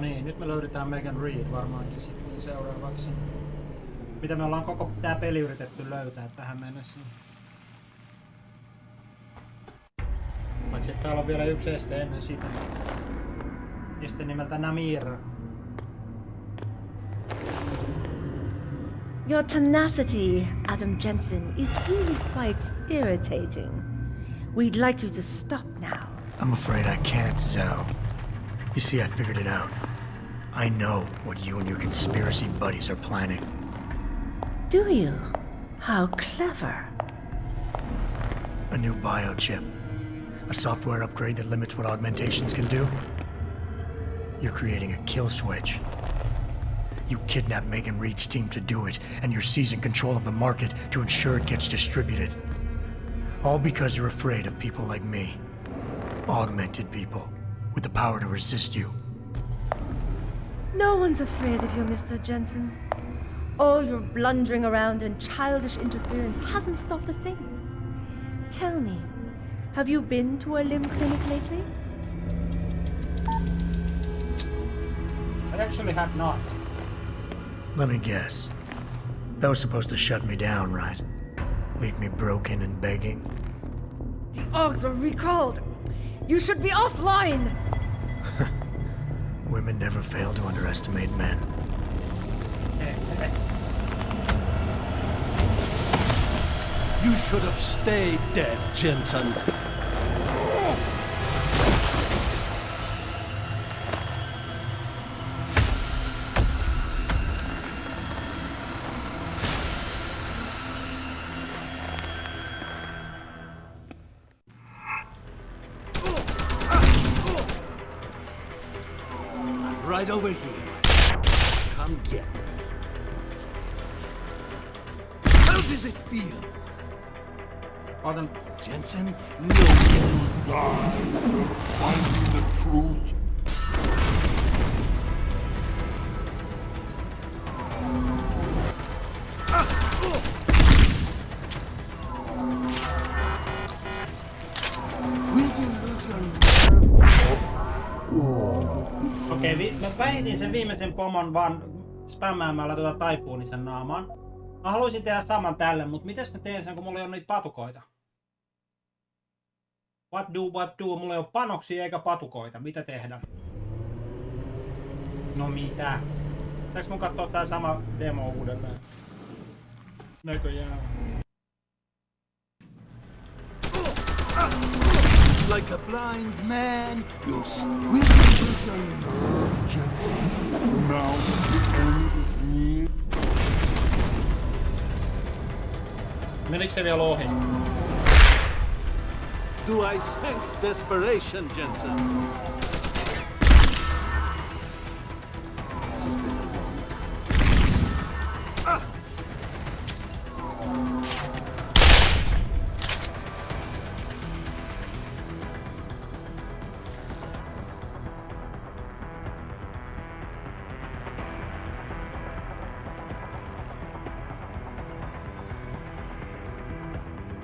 niin, nyt me löydetään Megan Reed varmaankin sitten seuraavaksi. Mitä me ollaan koko tää peli yritetty löytää tähän mennessä. Paitsi että täällä on vielä yksi este ennen sitä. Este nimeltä Namir. Your tenacity, Adam Jensen, is really quite irritating. We'd like you to stop now. I'm afraid I can't, Zhao. You see, I figured it out. I know what you and your conspiracy buddies are planning. Do you? How clever. A new biochip. A software upgrade that limits what augmentations can do. You're creating a kill switch. You kidnapped Megan Reed's team to do it, and you're seizing control of the market to ensure it gets distributed. All because you're afraid of people like me. Augmented people, with the power to resist you. No one's afraid of you, Mr. Jensen. All your blundering around and childish interference hasn't stopped a thing. Tell me, have you been to a limb clinic lately? I actually have not. Let me guess. That was supposed to shut me down, right? Leave me broken and begging? The Augs were recalled. You should be offline. Women never fail to underestimate men. You should have stayed dead, Jensen. Right over here. Come get me. How does it feel? Otan. Jensen, no one died finding the truth. Okei, mä vähitin sen viimeisen pomon vaan spämmäämällä tuota taifuunisen naamaan. Mä haluaisin tehdä saman tälle, mutta mites mä teen sen, kun mulla ei ole niitä patukoita? What do? Mulla ei ole panoksia eikä patukoita. Mitä tehdä? No mitä? Pitääks mun kattoo tää sama demo uudelleen? Näköjään. Like a blind man, you squeeze with your nerve, Jensen. Now the end is near. Menikö se vielä ohi? Do I sense desperation, Jensen?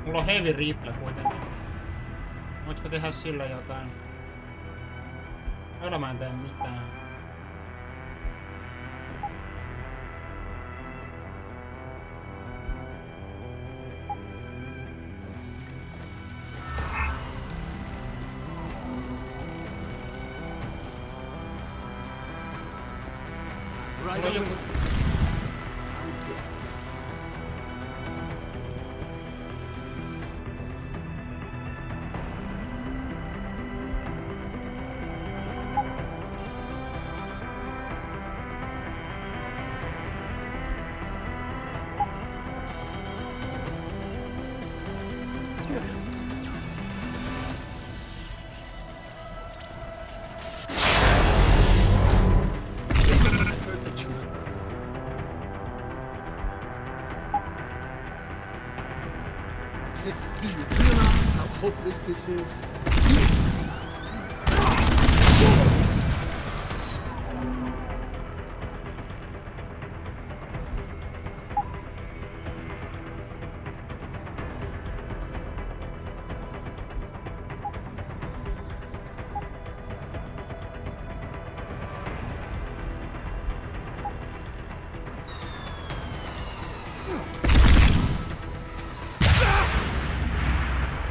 Mulla on heavy rifle kuitenkin. Voitko tehdä sillä jotain? Jolla mä en tee mitään. Mulla on joku... Do you realize how hopeless this is?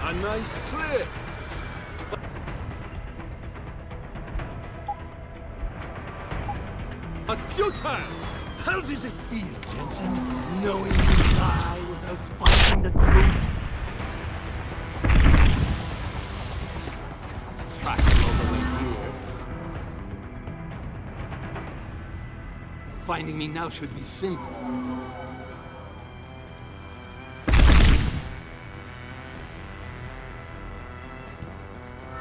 A nice trip. But futile! How does it feel, Jensen, knowing you die without finding the truth? Tracking all the way here. Finding me now should be simple.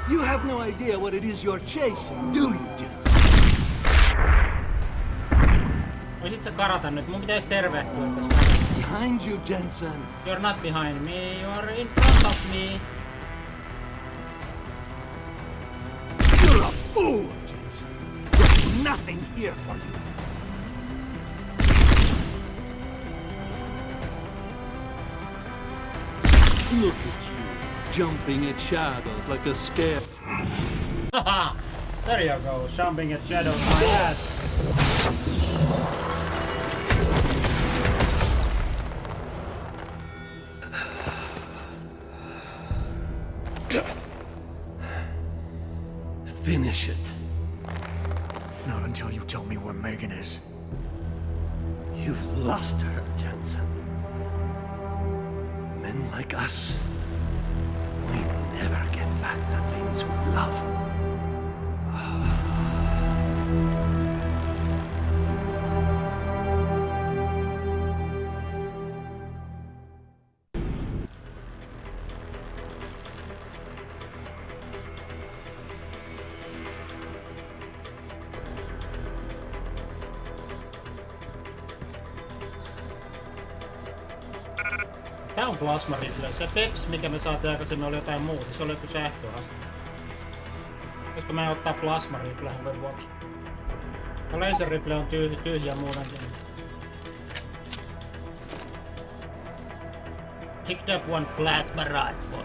You have no idea what it is you're chasing, do you, Jensen? Voisit sä karata nyt? Mun pitäis tervehtyä tässä. Behind you, Jensen. You're not behind me, you're in front of me. You're a fool, Jensen. There's nothing here for you. Look at you, jumping at shadows like a scare. Haha! There you go, jumping at shadows my ass. Finish it. Not until you tell me where Megan is. You've lost her, Jensen. Men like us, we never get back the things we love. Tää on plasma rifle. Se peps, mikä me saatiin aikaisemmin, oli jotain muuta. Se oli joku sähköase. Koska me ottaa plasma rifle hyvän vuoksi. Ja laser rifle on tyhjä muutenkin. Picked up one plasma rifle.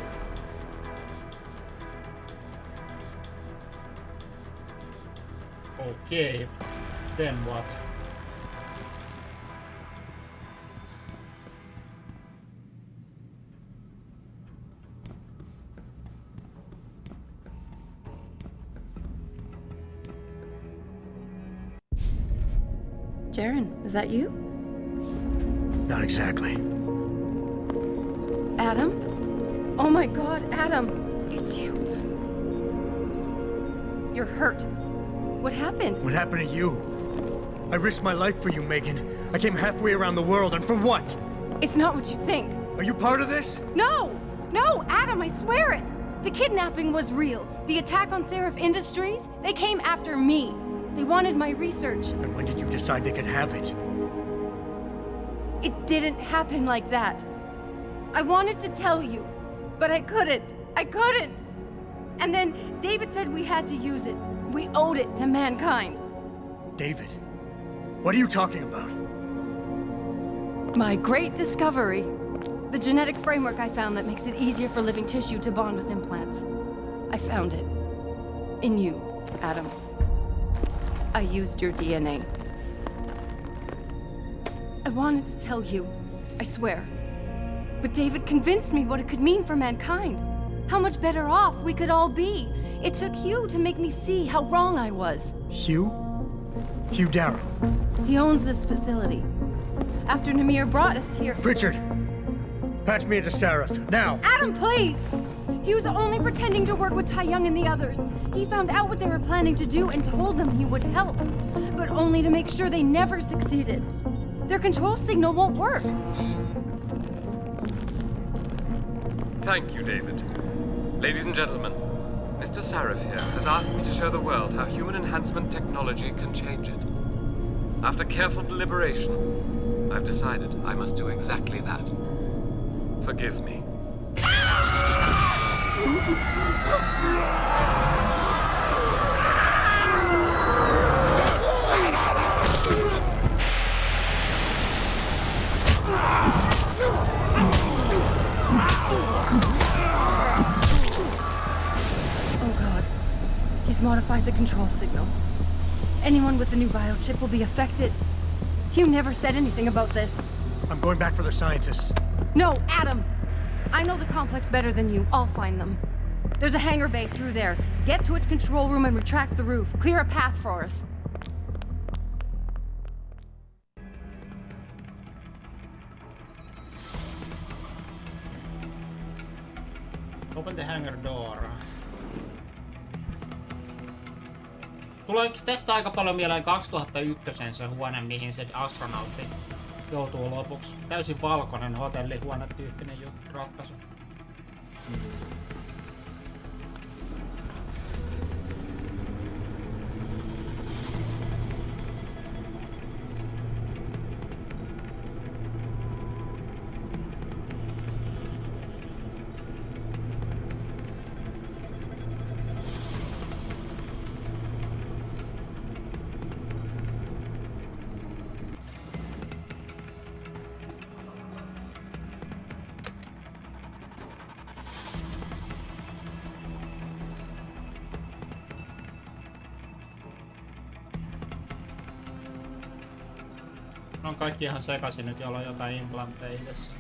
Okay. Then what? Jaren, is that you? Not exactly. Adam? Oh my god, Adam! It's you! You're hurt. What happened? What happened to you? I risked my life for you, Megan. I came halfway around the world, and for what? It's not what you think. Are you part of this? No! No, Adam, I swear it! The kidnapping was real. The attack on Seraph Industries, they came after me. They wanted my research. And when did you decide they could have it? It didn't happen like that. I wanted to tell you, but I couldn't. I couldn't! And then David said we had to use it. We owed it to mankind. David? What are you talking about? My great discovery. The genetic framework I found that makes it easier for living tissue to bond with implants. I found it. In you, Adam. I used your DNA. I wanted to tell you, I swear. But David convinced me what it could mean for mankind. How much better off we could all be. It took Hugh to make me see how wrong I was. Hugh? Hugh Darrow. He owns this facility. After Namir brought us here... Richard! Patch me into Seraph, now! Adam, please! He was only pretending to work with Tai Young and the others. He found out what they were planning to do and told them he would help. But only to make sure they never succeeded. Their control signal won't work. Thank you, David. Ladies and gentlemen, Mr. Seraph here has asked me to show the world how human enhancement technology can change it. After careful deliberation, I've decided I must do exactly that. Forgive me. Oh god. He's modified the control signal. Anyone with the new biochip will be affected. Hugh never said anything about this. I'm going back for the scientists. No, Adam! I know the complex better than you. I'll find them. There's a hangar bay through there. Get to its control room and retract the roof. Clear a path for us. Open the hangar door. Tuleeko tästä aika paljon mieleen 2001 se huone, mihin se astronautti joutuu lopuksi? Täysin valkoinen hotellihuone-tyyppinen ratkaisu. On kaikki ihan sekaisin nyt, jolla on jotain implantteja tässä.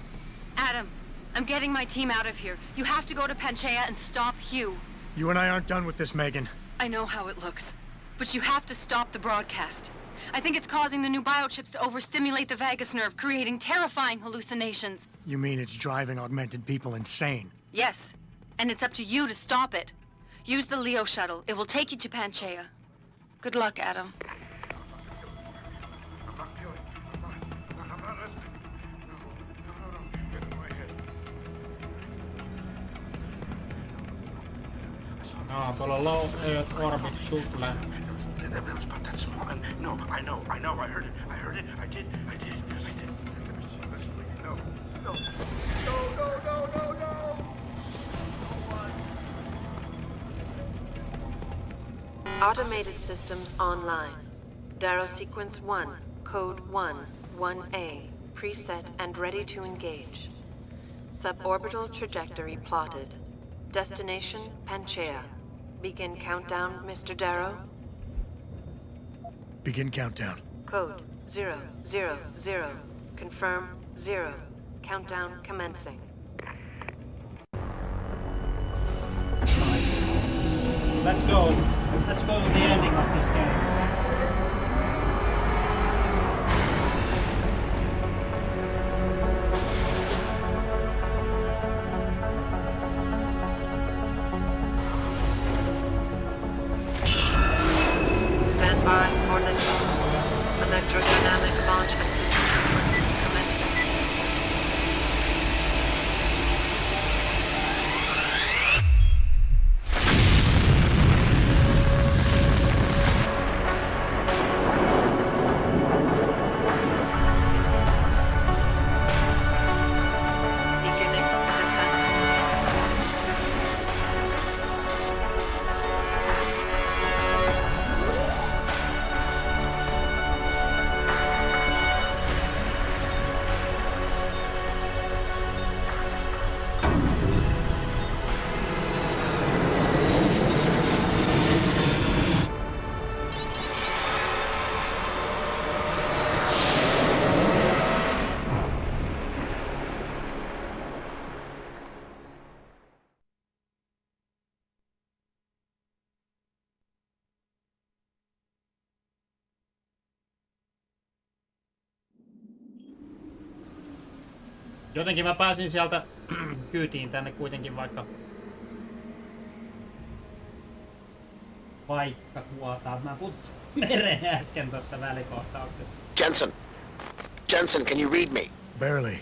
Adam, I'm getting my team out of here. You have to go to Panchaea and stop Hugh. You and I aren't done with this, Megan. I know how it looks, but you have to stop the broadcast. I think it's causing the new biochips to overstimulate the vagus nerve, creating terrifying hallucinations. You mean it's driving augmented people insane? Yes, and it's up to you to stop it. Use the Leo shuttle. It will take you to Panchaea. Good luck, Adam. Tuolla on low Earth orbit shuttle. That was about that small. No, I know, I heard it, I did. No. Automated systems online. Darrow sequence 1, code 1, 1A, preset and ready to engage. Suborbital trajectory plotted. Destination, Panchaea. Begin countdown, Mr. Darrow. Begin countdown. Code 000. Confirm 0. Countdown commencing. Nice. Let's go to the ending of this game. Electrodynamic launch assist sequence commencing. Beginning descent. Jotenkin mä pääsin sieltä kyytiin tänne kuitenkin vaikka mä putosin mereen äsken tossa välikohtauksessa. Jensen, can you read me? Barely.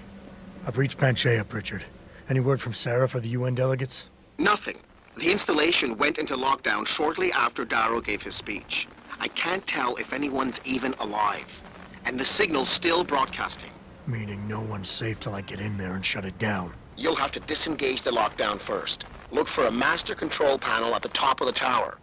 I've reached Panchaea, Pritchard. Any word from Sarah for the UN delegates? Nothing. The installation went into lockdown shortly after Darrow gave his speech. I can't tell if anyone's even alive. And the signal's still broadcasting. Meaning no one's safe till I get in there and shut it down. You'll have to disengage the lockdown first. Look for a master control panel at the top of the tower.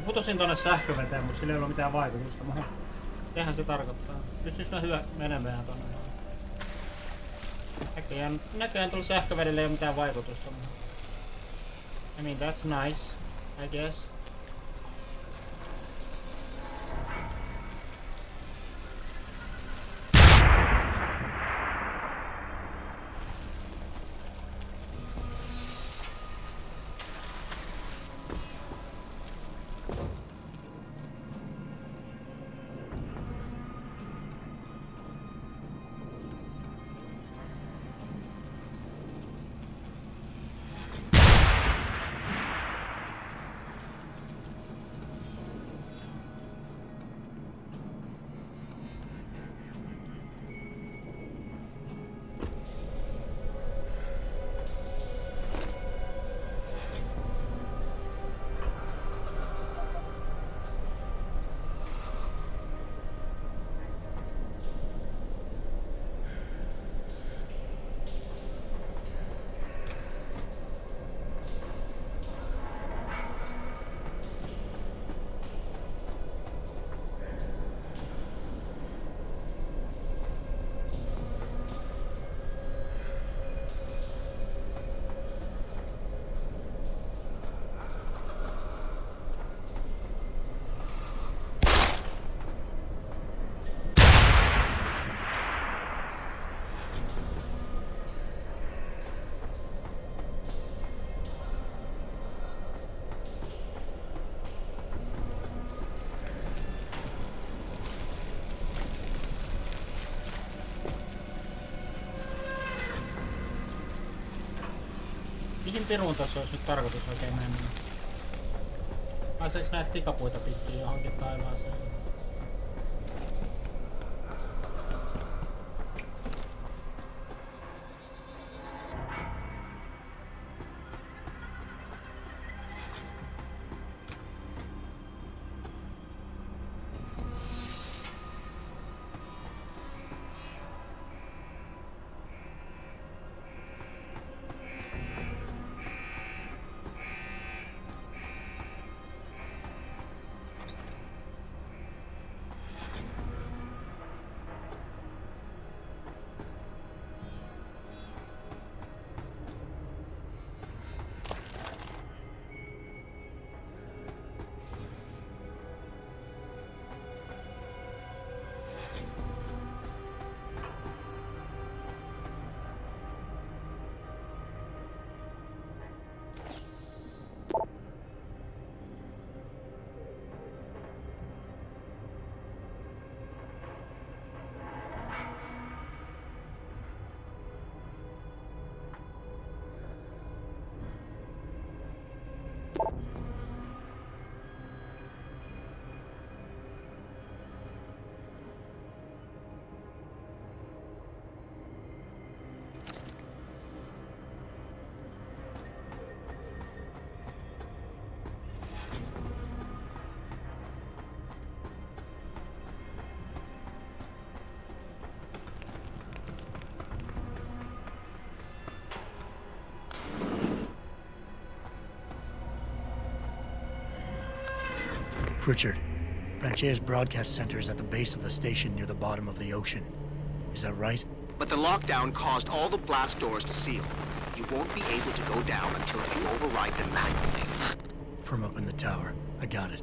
Putosin tonne sähköveteen, mutta sillä ei ole mitään vaikutusta. Mitähän se tarkoittaa? Pystyisikö mä menemään tonne? Näköjään tuolla sähkövedellä ei ole mitään vaikutusta. I mean, that's nice, I guess. Mihin pirun tässä olisi nyt tarkoitus oikein mennä? Pääseekö näitä tikapuita pitkin johonkin taivaaseen? Richard, Branche's broadcast center is at the base of the station near the bottom of the ocean. Is that right? But the lockdown caused all the blast doors to seal. You won't be able to go down until you override them manually. From up in the tower. I got it.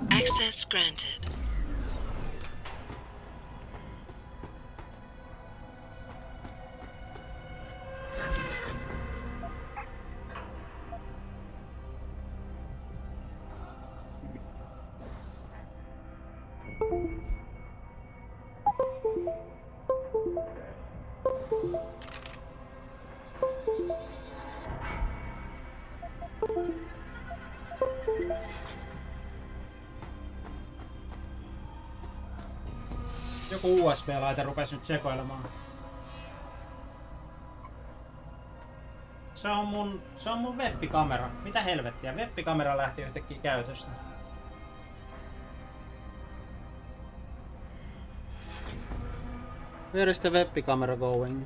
Access granted. Joku USB-laite rupesi nyt sekoilemaan. Se on mun webbikamera. Mitä helvettiä? Webbikamera lähti yhtäkkiä käytöstä. Where is the webcamera going?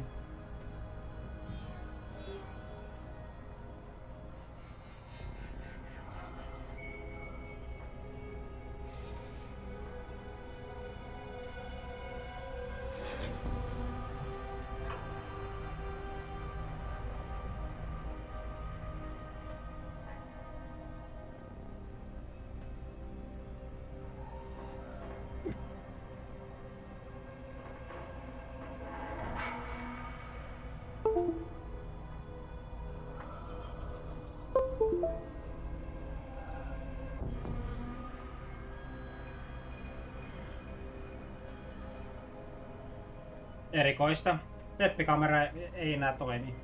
Erikoista. Webbikamera ei enää toimi.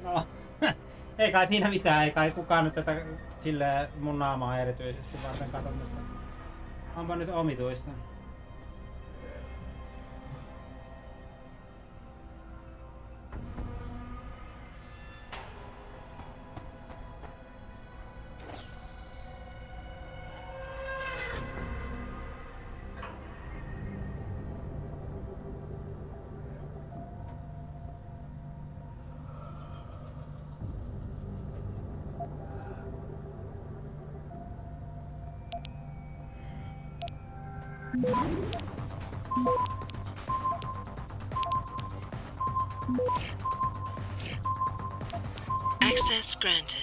No, ei kai siinä mitään, ei kai kukaan nyt tätä silleen mun naamaa erityisesti varten kato, mutta onpa nyt omituista. Access granted.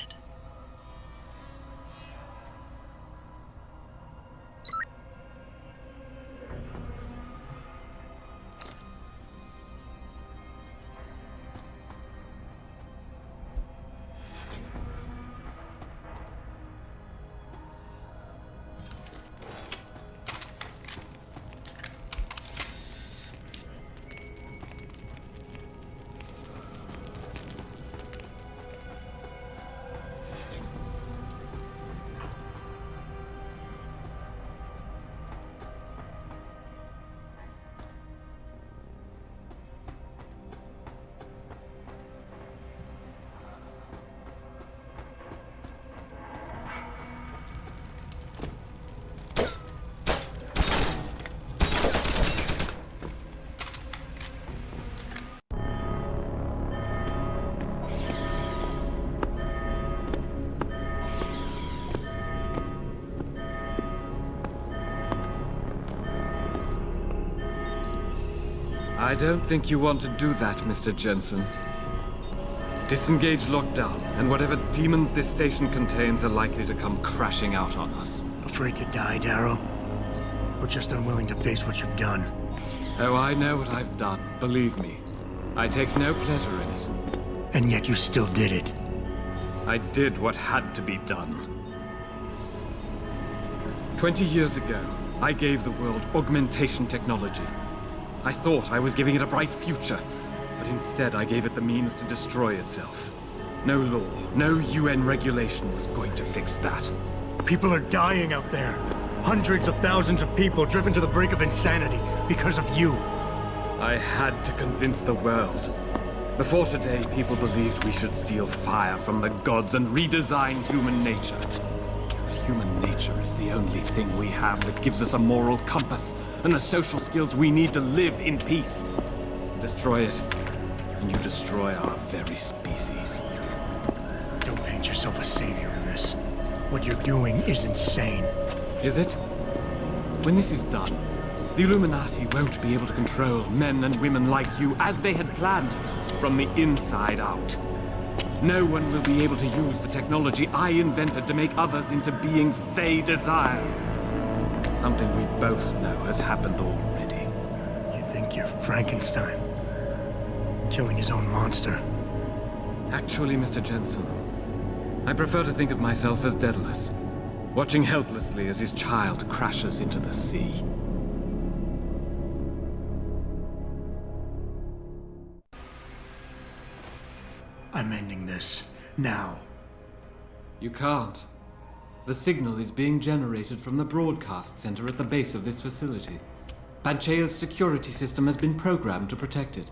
I don't think you want to do that, Mr. Jensen. Disengage lockdown, and whatever demons this station contains are likely to come crashing out on us. Afraid to die, Darrow? Or just unwilling to face what you've done? Oh, I know what I've done, believe me. I take no pleasure in it. And yet you still did it. I did what had to be done. 20 years ago, I gave the world augmentation technology. I thought I was giving it a bright future, but instead I gave it the means to destroy itself. No law, no UN regulation was going to fix that. People are dying out there. Hundreds of thousands of people driven to the brink of insanity because of you. I had to convince the world. Before today, people believed we should steal fire from the gods and redesign human nature. human nature is the only thing we have that gives us a moral compass and the social skills we need to live in peace. Destroy it, and you destroy our very species. Don't paint yourself a savior in this. What you're doing is insane. Is it? When this is done, the Illuminati won't be able to control men and women like you as they had planned, from the inside out. No one will be able to use the technology I invented to make others into beings they desire. Something we both know has happened already. You think you're Frankenstein? Killing his own monster? Actually, Mr. Jensen, I prefer to think of myself as Daedalus, watching helplessly as his child crashes into the sea. I'm ending this. Now. You can't. The signal is being generated from the broadcast center at the base of this facility. Panchea's security system has been programmed to protect it,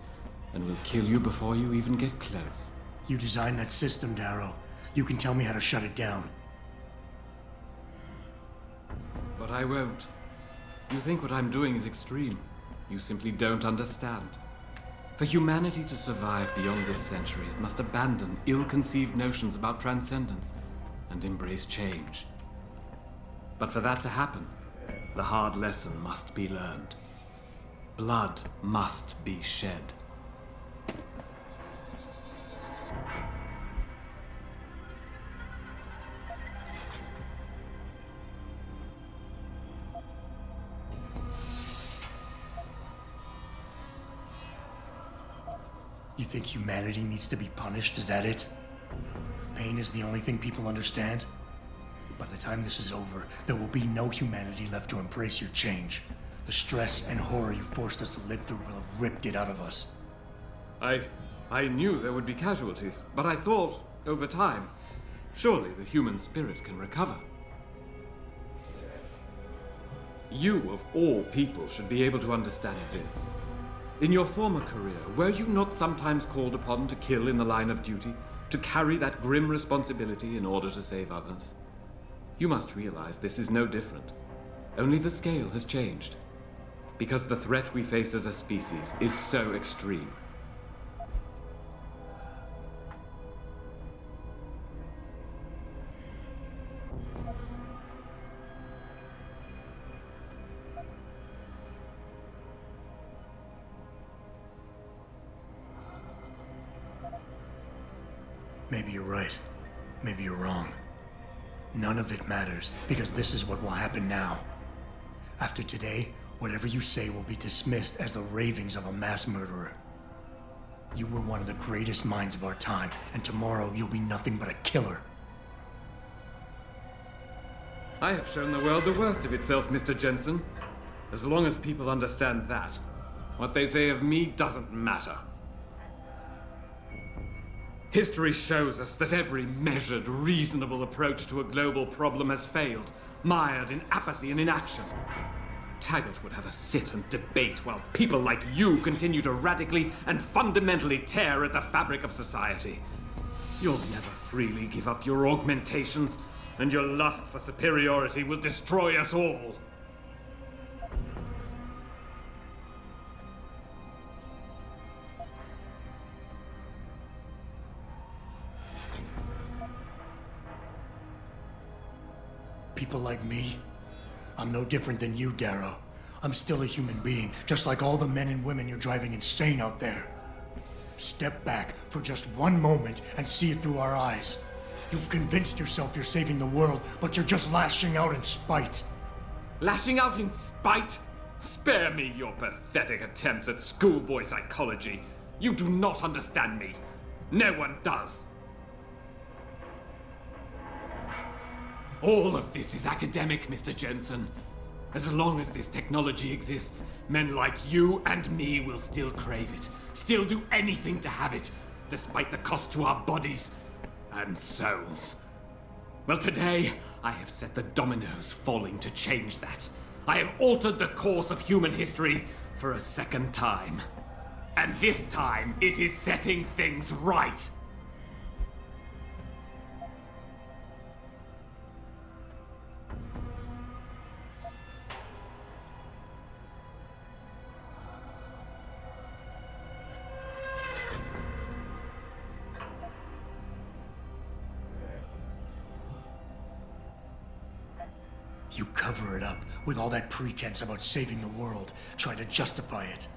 and will kill you before you even get close. You designed that system, Darrow. You can tell me how to shut it down. But I won't. You think what I'm doing is extreme. You simply don't understand. For humanity to survive beyond this century, it must abandon ill-conceived notions about transcendence and embrace change. But for that to happen, the hard lesson must be learned. Blood must be shed. You think humanity needs to be punished? Is that it? Pain is the only thing people understand? By the time this is over, there will be no humanity left to embrace your change. The stress and horror you forced us to live through will have ripped it out of us. I knew there would be casualties, but I thought, over time, surely the human spirit can recover. You, of all people, should be able to understand this. In your former career, were you not sometimes called upon to kill in the line of duty, to carry that grim responsibility in order to save others? You must realize this is no different. Only the scale has changed. Because the threat we face as a species is so extreme. Maybe you're right. Maybe you're wrong. None of it matters, because this is what will happen now. After today, whatever you say will be dismissed as the ravings of a mass murderer. You were one of the greatest minds of our time, and tomorrow you'll be nothing but a killer. I have shown the world the worst of itself, Mr. Jensen. As long as people understand that, what they say of me doesn't matter. History shows us that every measured, reasonable approach to a global problem has failed, mired in apathy and inaction. Taggart would have us sit and debate while people like you continue to radically and fundamentally tear at the fabric of society. You'll never freely give up your augmentations, and your lust for superiority will destroy us all. People like me? I'm no different than you, Darrow. I'm still a human being, just like all the men and women you're driving insane out there. Step back for just one moment and see it through our eyes. You've convinced yourself you're saving the world, but you're just lashing out in spite. Lashing out in spite? Spare me your pathetic attempts at schoolboy psychology. You do not understand me. No one does. All of this is academic, Mr. Jensen. As long as this technology exists, men like you and me will still crave it, still do anything to have it, despite the cost to our bodies and souls. Well, today, I have set the dominoes falling to change that. I have altered the course of human history for a second time. And this time, it is setting things right. You cover it up with all that pretense about saving the world, try to justify it.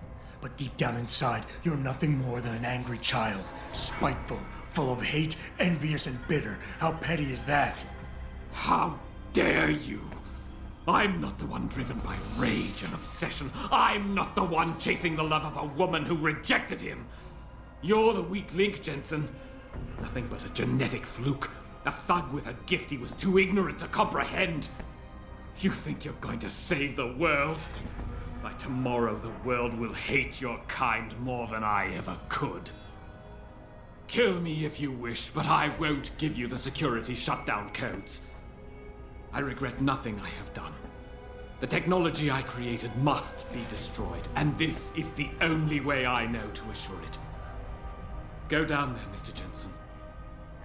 But deep down inside, you're nothing more than an angry child, spiteful, full of hate, envious and bitter. How petty is that? How dare you! I'm not the one driven by rage and obsession. I'm not the one chasing the love of a woman who rejected him. You're the weak link, Jensen. Nothing but a genetic fluke. A thug with a gift he was too ignorant to comprehend. You think you're going to save the world? By tomorrow, the world will hate your kind more than I ever could. Kill me if you wish, but I won't give you the security shutdown codes. I regret nothing I have done. The technology I created must be destroyed, and this is the only way I know to assure it. Go down there, Mr. Jensen.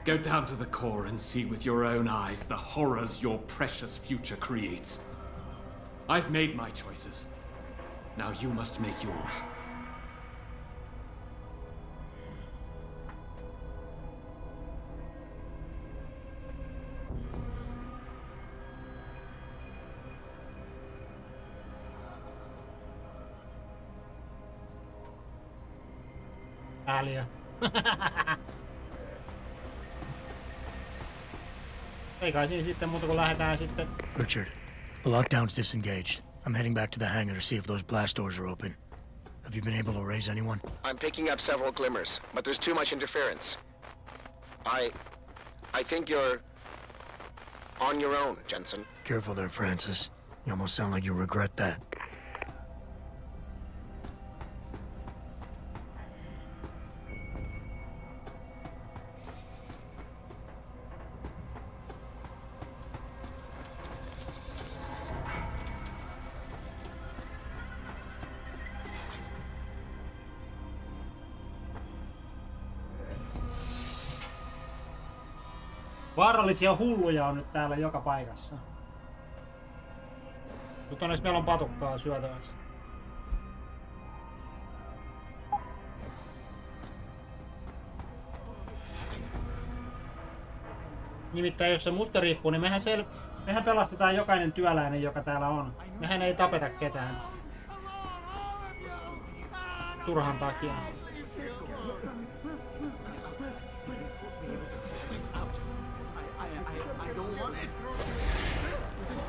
Go down to the core and see with your own eyes the horrors your precious future creates. I've made my choices. Now you must make yours. Ääliö. Ei kai siinä sitten muuta kuin lähdetään sitten. Richard, the lockdown's disengaged. I'm heading back to the hangar to see if those blast doors are open. Have you been able to raise anyone? I'm picking up several glimmers, but there's too much interference. I think you're on your own, Jensen. Careful there, Francis. You almost sound like you regret that. Vaarallisia hulluja on nyt täällä joka paikassa. Mutta onneksi meillä on patukkaa syötäväksi. Nimittäin jos se musta riippuu, niin mehän pelastetaan jokainen työläinen, joka täällä on. Mehän ei tapeta ketään. Turhan takia.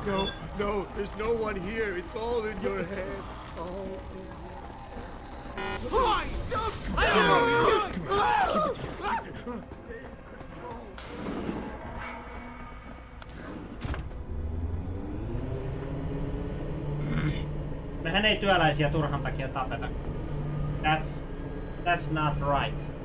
No, no, there's no one here. It's all in your head. Oh. Mehän ei työläisiä turhan takia tapeta. That's not right.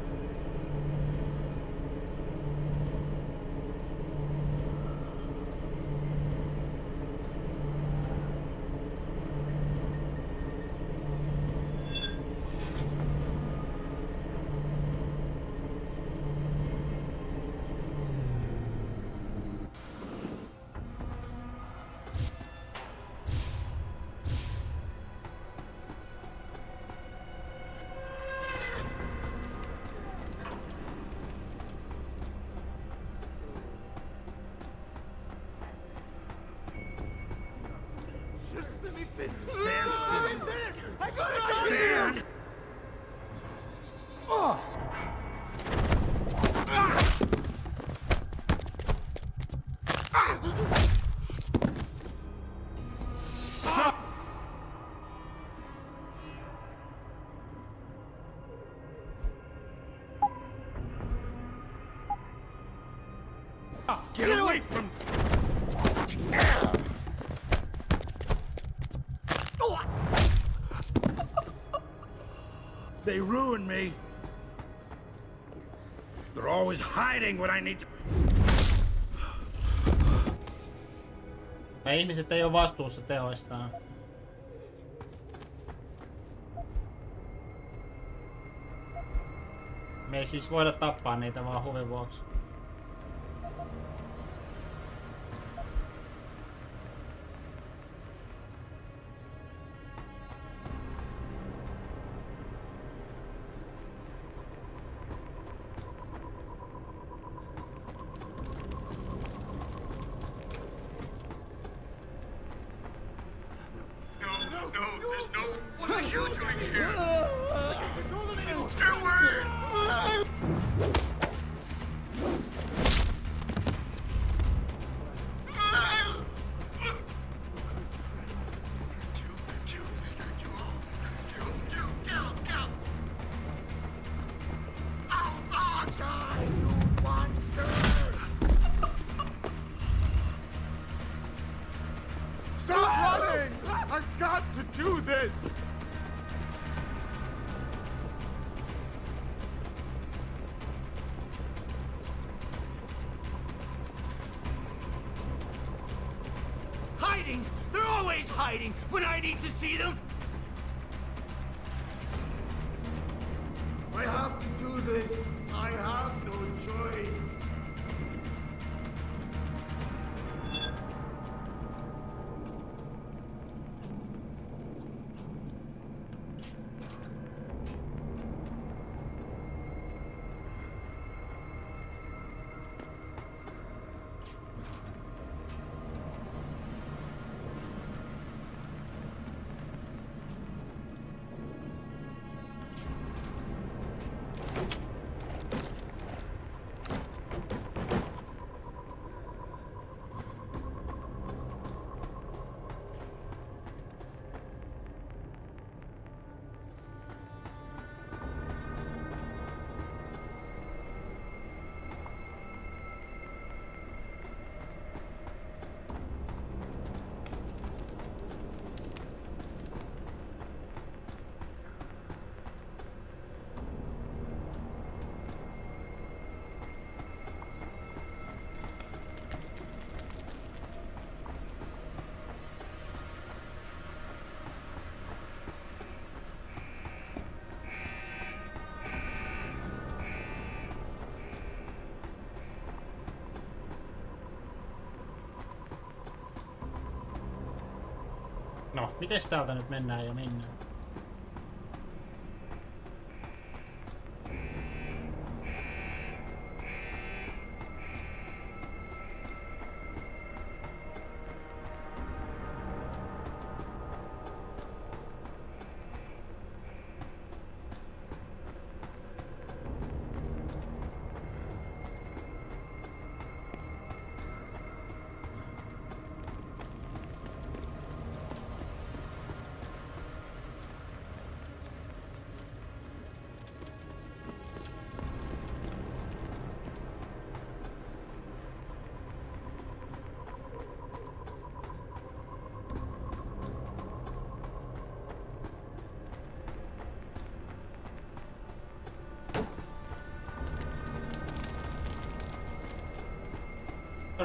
Stand still. I got it. Stand. Get away from. They ruined me. They're always hiding what I need to... Ihmiset ei ole vastuussa teoistaan. Me ei siis voida tappaa niitä vaan huvin vuoksi. No, there's no... What are you doing here? Stay away! Stop running! I've got to do this! Hiding! They're always hiding when I need to see them! I have to do this. I have no choice. No, mites täältä nyt mennään ja mennään?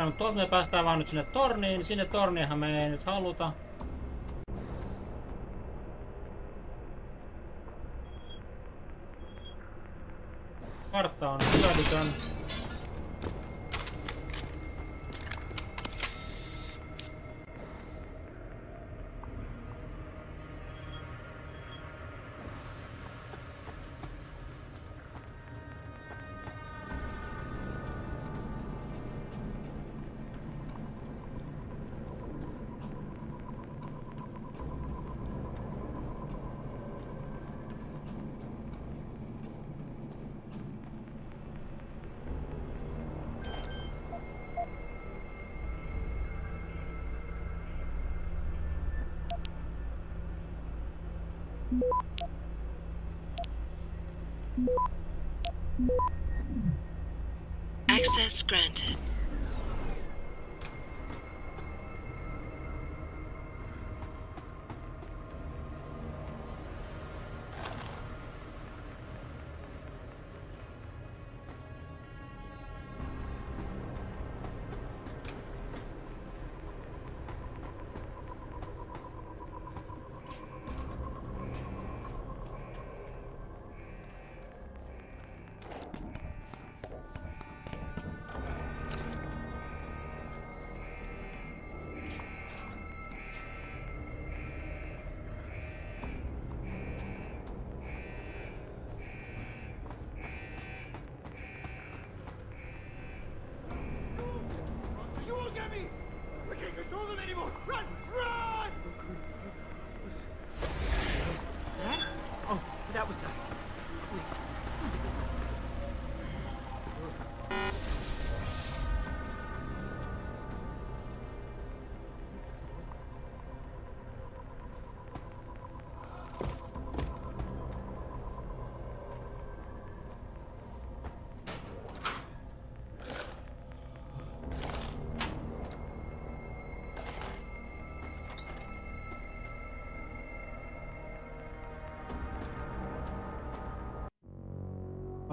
Mutta tuolta me päästään vaan nyt sinne torniin. Sinne torniinhan me ei nyt haluta. Kartta on hyödytön. Access granted.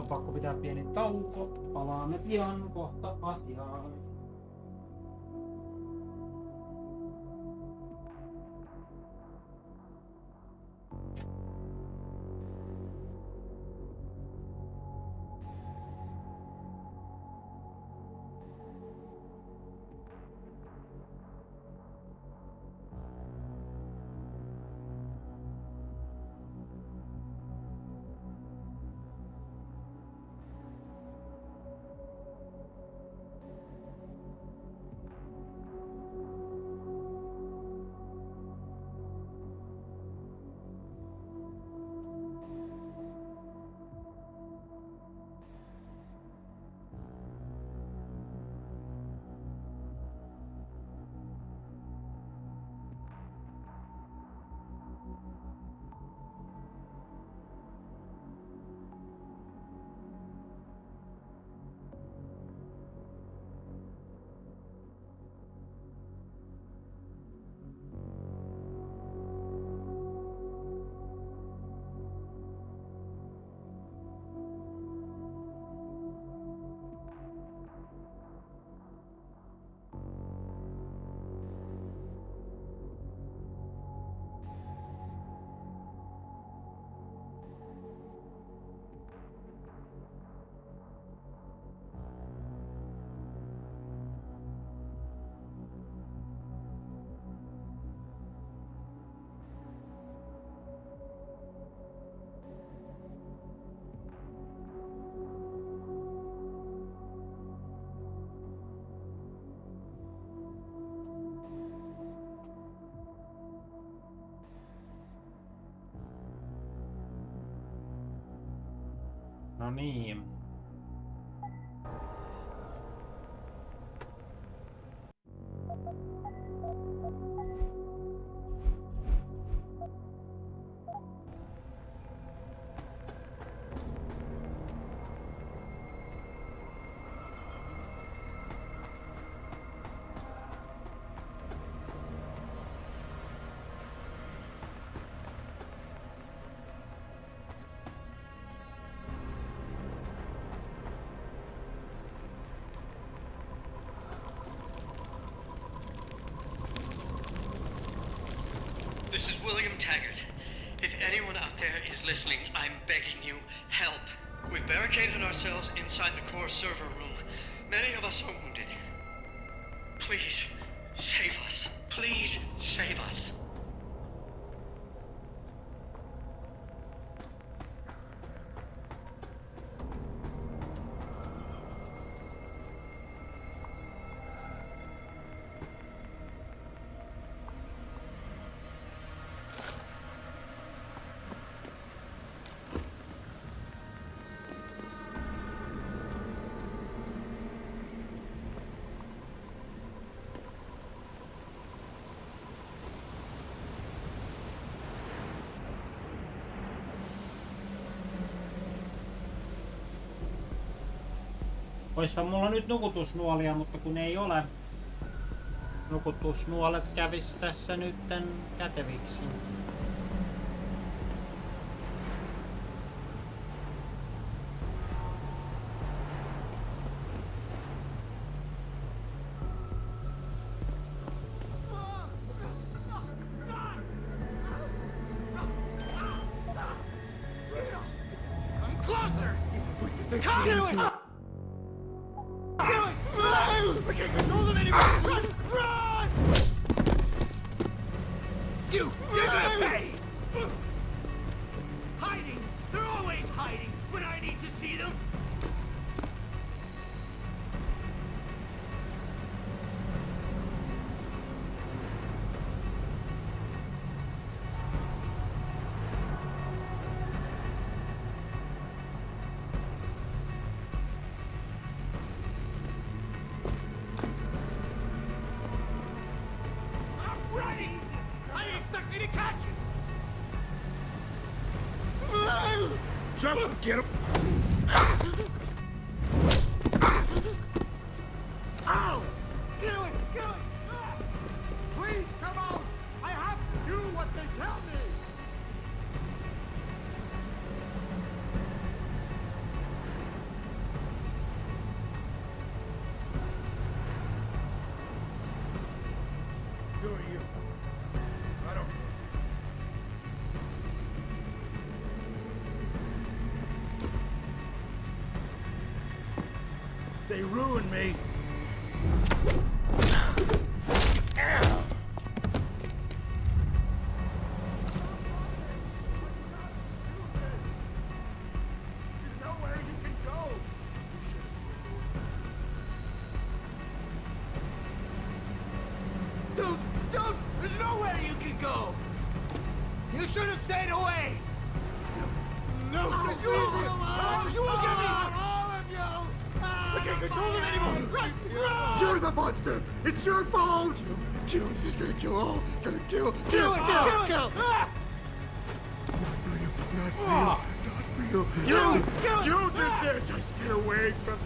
On pakko pitää pieni tauko. Palaamme pian kohta asiaan. No niin. This is William Taggart. If anyone out there is listening, I'm begging you, help. We've barricaded ourselves inside the core server room. Many of us are wounded. Please, save us. Please, save us. Oispa mulla nyt nukutusnuolia, mutta kun ei ole. Nukutusnuolet kävis tässä nytten käteviksi. Come closer! Come to it! We can't control them anymore! Run! Run! You're gonna pay! Hiding! They're always hiding when I need to see them! Just get him! Ow! Get away! Get away! Please come out! I have to do what they tell me! They ruined me. Don't! There's nowhere you can go! You should have stayed away! No, just leave me alone! You won't get me out! All of you! I can't control them anymore! Run! Run! You're the monster! It's your fault! Kill! He's gonna kill all! Gonna kill! Kill! Kill! Ah! Not real! You did this! Just get away from...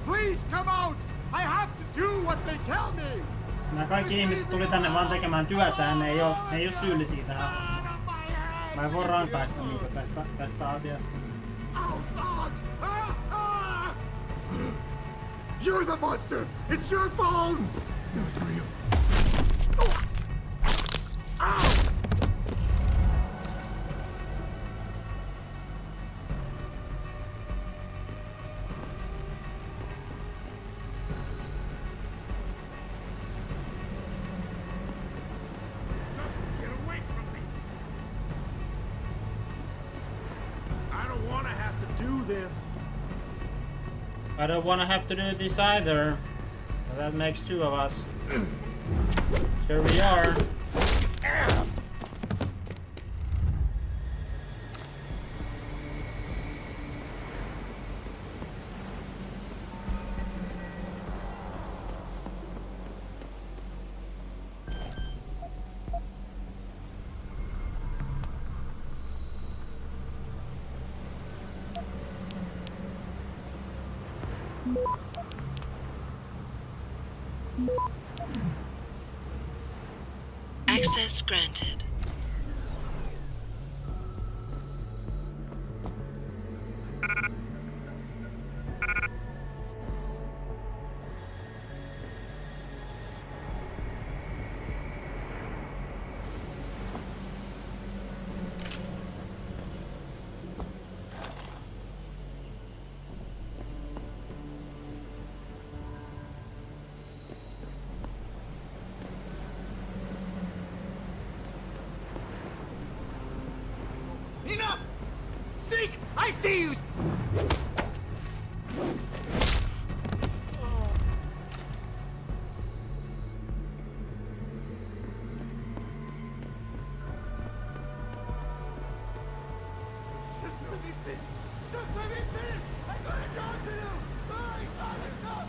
Please come out! I have to do what they tell me! Nämä kaikki ihmiset tuli tänne vaan tekemään työtään, ne ei oo syyllisiä tähän. Mä en voi rankaista niitä tästä asiasta. You're the monster! It's your fault! Not real. Get away from me! I don't want to have to do this. I don't wanna have to do this either. But that makes two of us. Here we are. Access granted. Enough! Seek! I see you! Just let me finish! Just let me finish! I got a job to do! I got a job!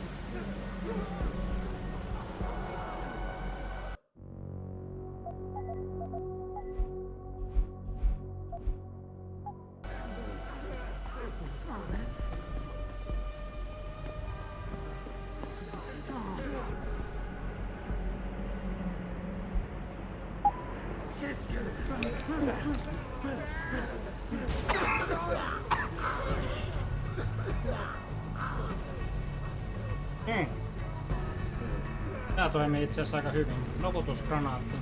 Tää toimii itse asiassa aika hyvin. Nukutusgranaatti.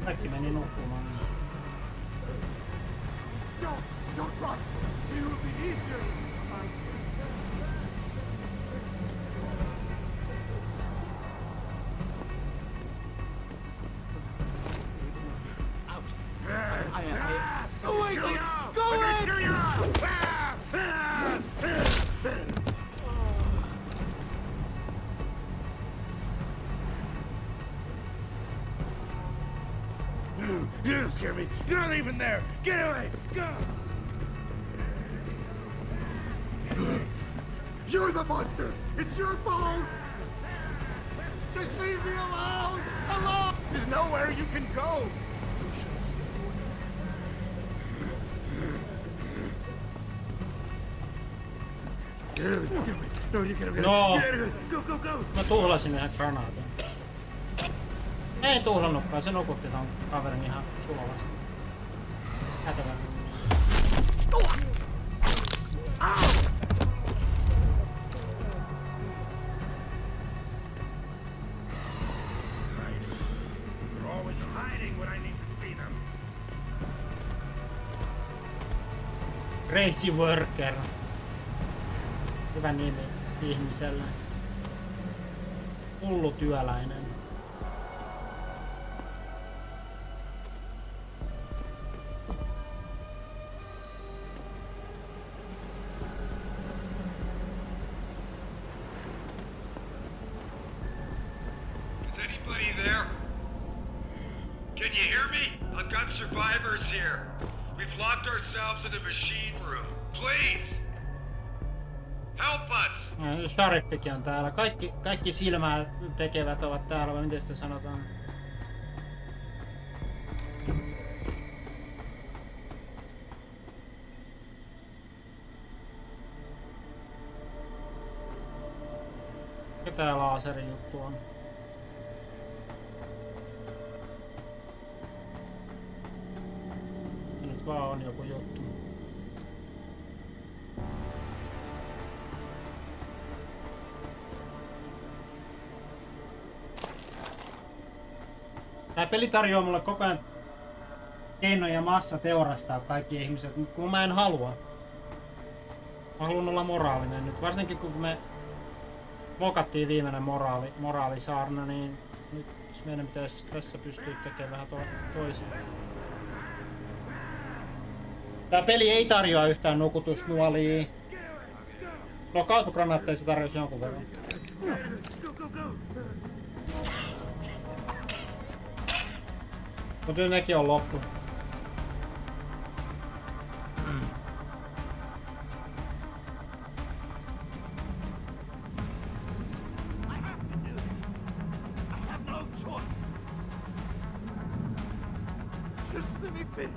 Kaikki meni nukkumaan. Don't run! It will be easier! Go away, please! Go away! You don't scare me. You're not even there. Get away. Go. You're the monster. It's your fault. Just leave me alone! Alone! There's nowhere you can go! Get out of here. Get away. No, you get away. No. Get out of here. Go, go, go. Mä tuhlasin yhden granaatin. Ei tuhlannutkaan, se nukutti ton kaverin ihan suolasti. Hätävä. always hiding when I need to see them. Crazy Worker. Hyvä nimi ihmisellä. Hullu työläinen. Is anybody there? Can you hear me? I've got survivors here. We've locked ourselves in a machine room. Please! Help us! Shariffikin on täällä. Kaikki silmää tekevät ovat täällä, vai miten sitä sanotaan? Mikä tää laaserin juttu on? Se nyt vaan on joku juttu. Tää peli tarjoaa mulle koko ajan keinoja massa teurastaa kaikki ihmiset, mutta kun mä en halua. Mä haluan olla moraalinen nyt, varsinkin kun me mokattiin viimeinen moraalisaarna, niin nyt meidän pitäisi tässä pystyä tekemään vähän toisin. Tää peli ei tarjoa yhtään nukutusnuolia. No kaasukranaatteja se tarjosi jonkun verran. Mutta nyt nekin on loppu. Just let me finish!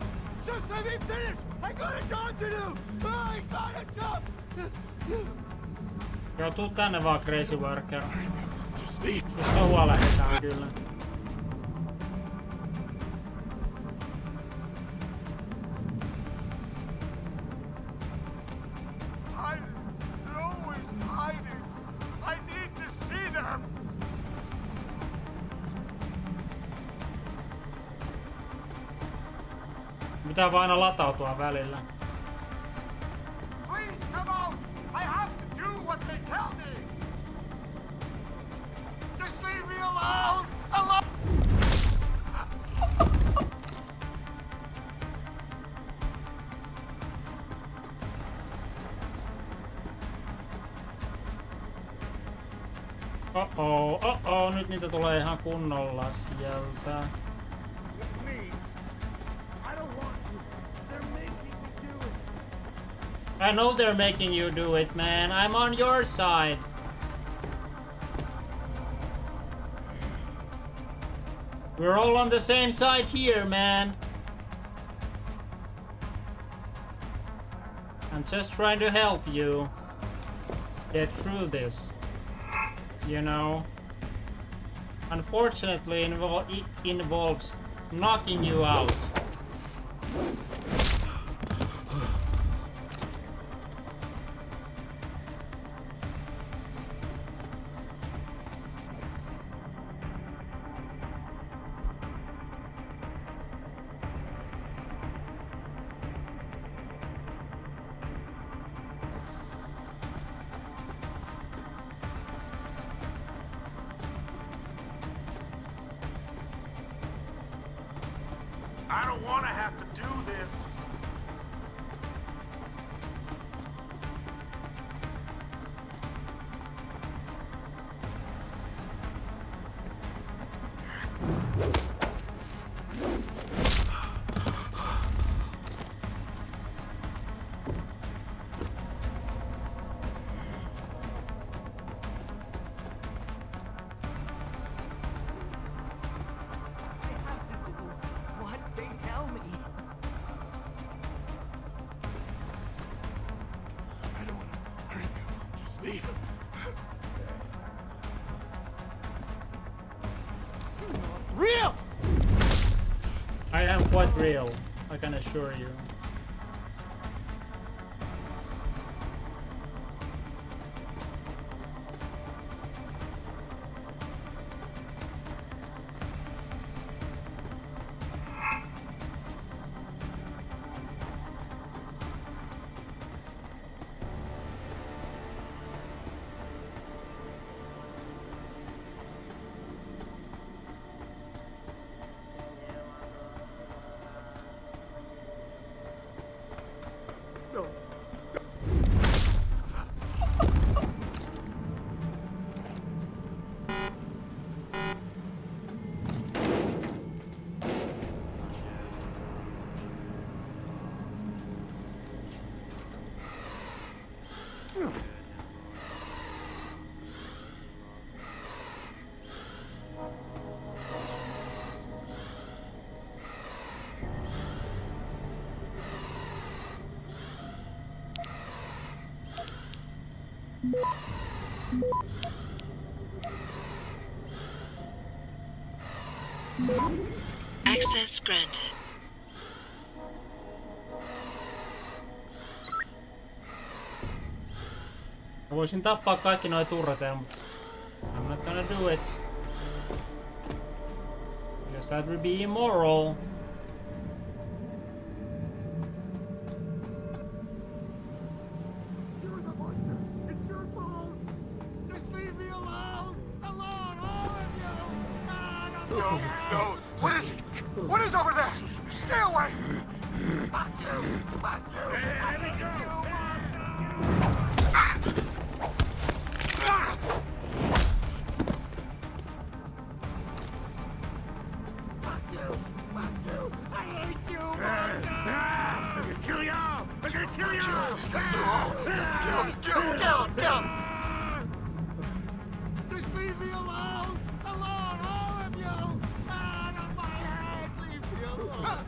Just let me finish! I got a job to do! I got a job! Joo, tuu tänne vaan, Crazy Worker. Susta huolehditaan kyllä. Pitää vaan aina latautua välillä. Please come out! I have to do what they tell me! Just leave me alone! Alone! Nyt niitä tulee ihan kunnolla sieltä. I know they're making you do it, man. I'm on your side. We're all on the same side here, man. I'm just trying to help you get through this. You know? Unfortunately, it involves knocking you out. I don't want to have to do this. Real! I am quite real, I can assure you. Access granted. Mä voisin tappaa kaikki noi turreteja, mutta I'm not gonna do it. Because that would be immoral. No! What is it? What is over there? Stay away! Just leave me alone! Alone, all of you! Out of my head! Leave me alone!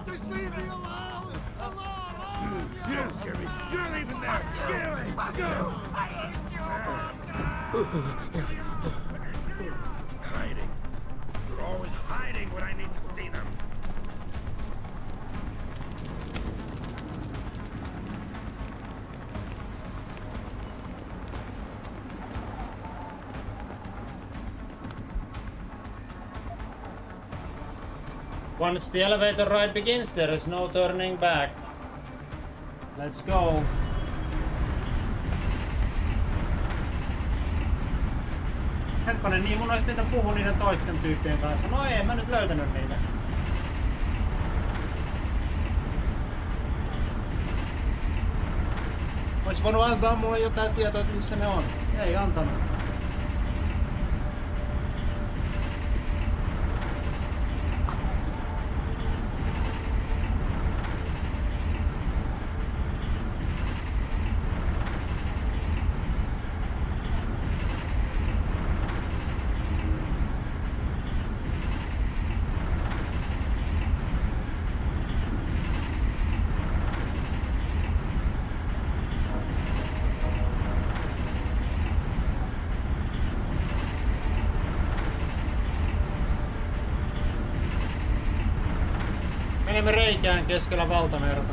Just leave me alone! Alone, all of you! You don't scare me! You're leaving there! Get away! Go! I hate you! Hiding. They're always hiding when I need to see them. Once the elevator ride begins, there is no turning back. Let's go. Hetkonen, niin mun olisi pitänyt puhua niiden toisten tyyppien kanssa. No ei, mä nyt löytänyt niitä. Ois voinut antaa mulle jotain tietoa, että missä ne on. Ei antanut. Menemme reikään keskellä valtamerta.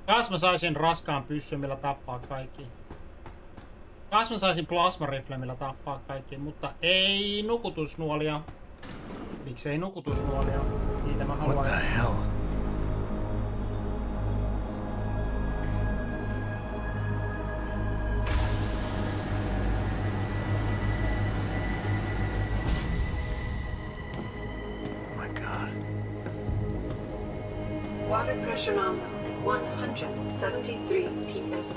Taas mä saisin raskaan pyssyn, millä tappaa kaikki. Taas mä saisin plasmarifle, millä tappaa kaikki, mutta ei nukutusnuolia. Miksei nukutusnuolia? Niitä mä haluaisin. What the hell? Oh my god. Water pressure nominal at 173 psi.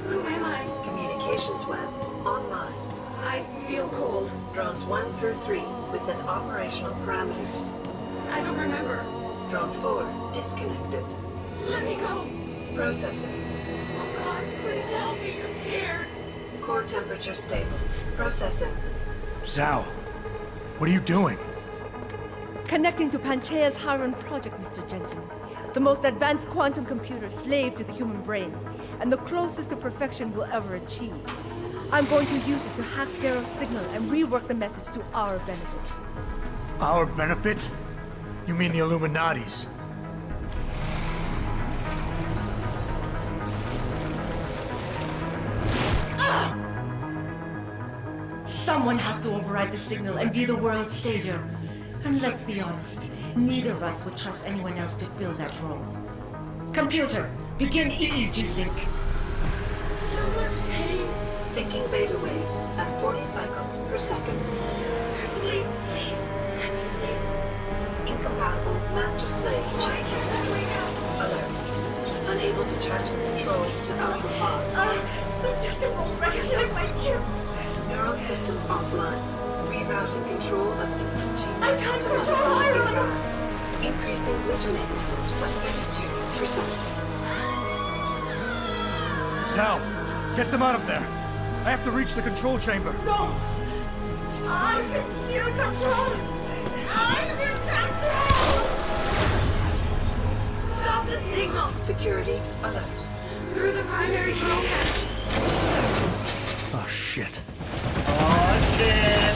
Who am I? Communications web online. I feel cold. Drones 1 through 3 within operational parameters. I don't remember. Drone 4 disconnected. Let me go. Processing. Oh God, please help me. I'm scared. Core temperature stable. Processing. Zhao, what are you doing? Connecting to Panchaea's Haran project, Mr. Jensen. The most advanced quantum computer slave to the human brain, and the closest to perfection we'll ever achieve. I'm going to use it to hack Darrow's signal and rework the message to our benefit. Our benefit? You mean the Illuminati's? Someone has to override the signal and be the world's savior. And let's be honest, neither of us would trust anyone else to fill that role. Computer, begin EEG sync. So much pain. Syncing beta waves at 40 cycles per second. Sleep, please. Let me sleep. Incompatible master slave chain detected. Alert. Unable to transfer offline. Rerouting control of the G. I can't control Iron! Increasing glitch by 32%. Sal, get them out of there. I have to reach the control chamber. No! I can still control it! I'm in control! Stop the signal! Security alert. Through the primary control panel. Oh, shit. Oh, shit.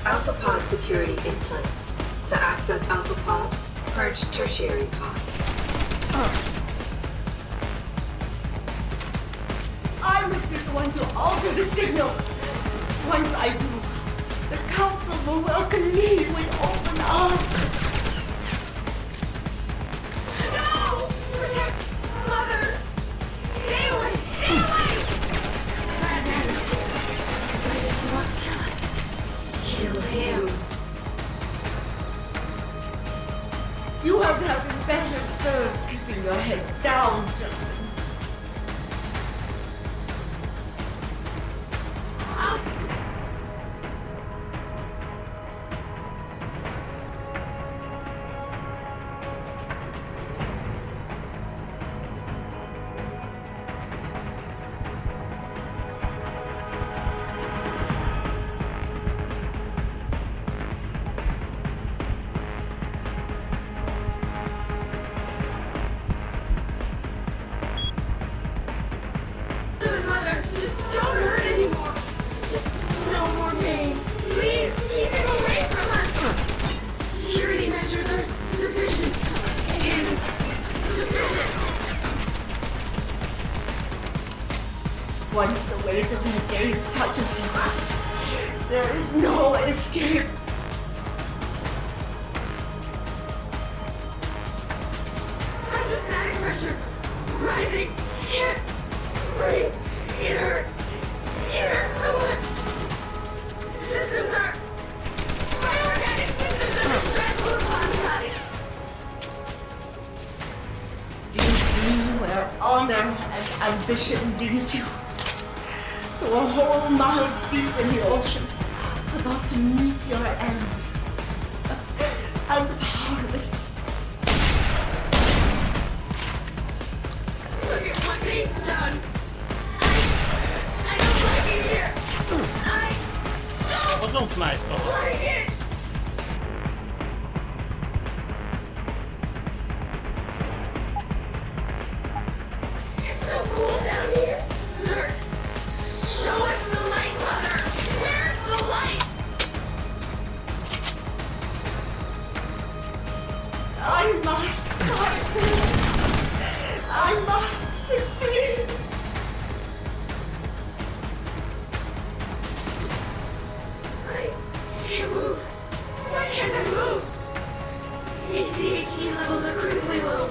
Alpha pod security in place. To access Alpha pod, purge tertiary pods. I must be the one to alter the signal. Once I do, the council will welcome me with open arms. No! Protect Mother! Stay away! Stay away! Bad news. Why does he want to kill us? Kill him. You have been better served keeping your head down, Jensen. Mother, just don't hurt anymore. Just no more pain. Please, keep him away from us. Security measures are sufficient. Insufficient. Once the weight of their gaze touches you, there is no escape. Hydrostatic pressure rising. Can't breathe. It hurts. It hurts so much. Systems are. My organic systems are stressful quantities. Do you see where honor and ambition lead you? To a hole miles deep in the ocean, about to meet your end. And powerless. Look at what they've done. I don't like it here. I don't Osuuks näistä tuohon? like it. It's so cool down here. Look. Show us the light, Mother. Where's the light? I must fight this. I must succeed. I can't move. Why can't I move? ACHE levels are critically low.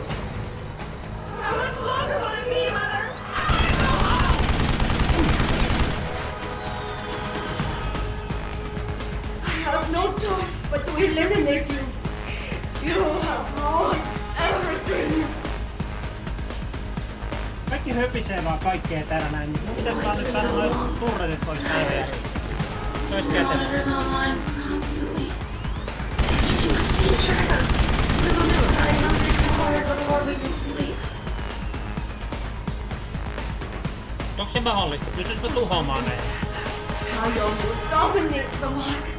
How much longer will it be, Mother? I want to go home! I have no choice but to eliminate you. You have ruined everything. Kaikki höpisee vaan kaikkea täällä näin. Mitäs mä oon nyt saanut noin turretit pois päivää? Monitors online constantly. There's too much to keep track of. The diagnostics required before we can sleep. Onko se mahdollista? Pystyisikö mä tuhoamaan ne? Tayo will dominate the market.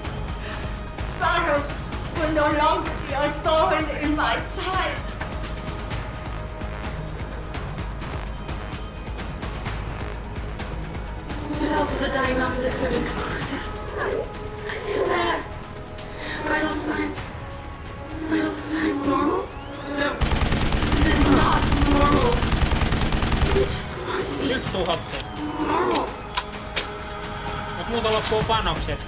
Sarah will no longer be a thorn in my side. Results of the diagnostics are inconclusive. I feel bad. Vital signs. Vital signs normal? No. This is not normal. They just want to be Yksi tuhottu. normal. Mut muuta loppuu panokset.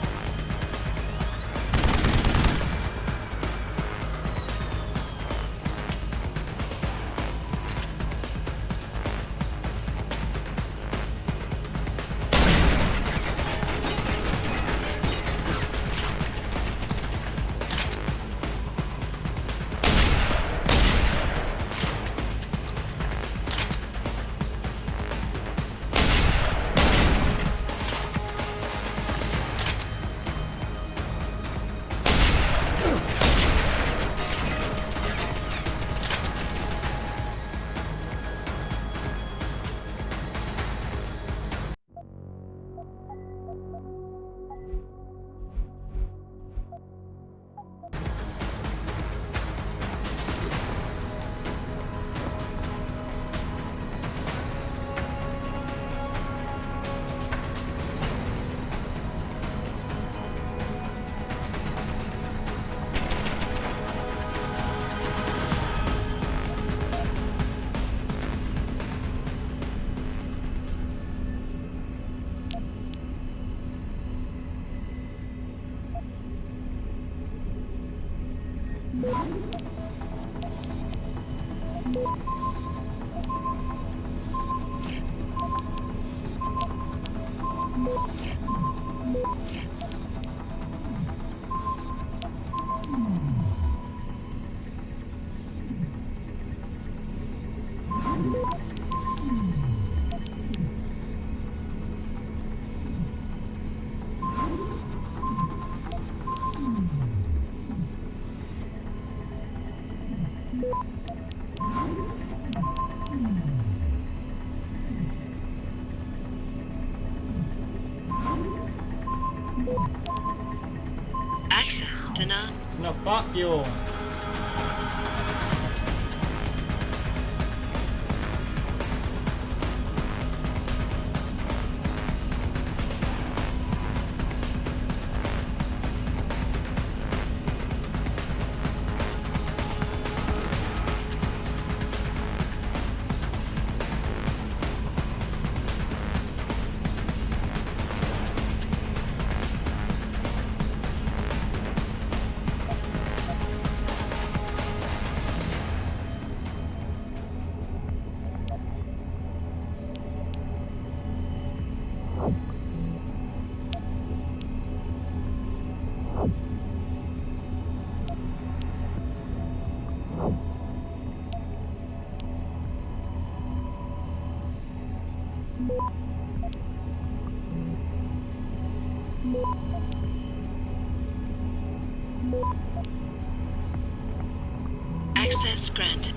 Access denied. No, fuck you. Access granted.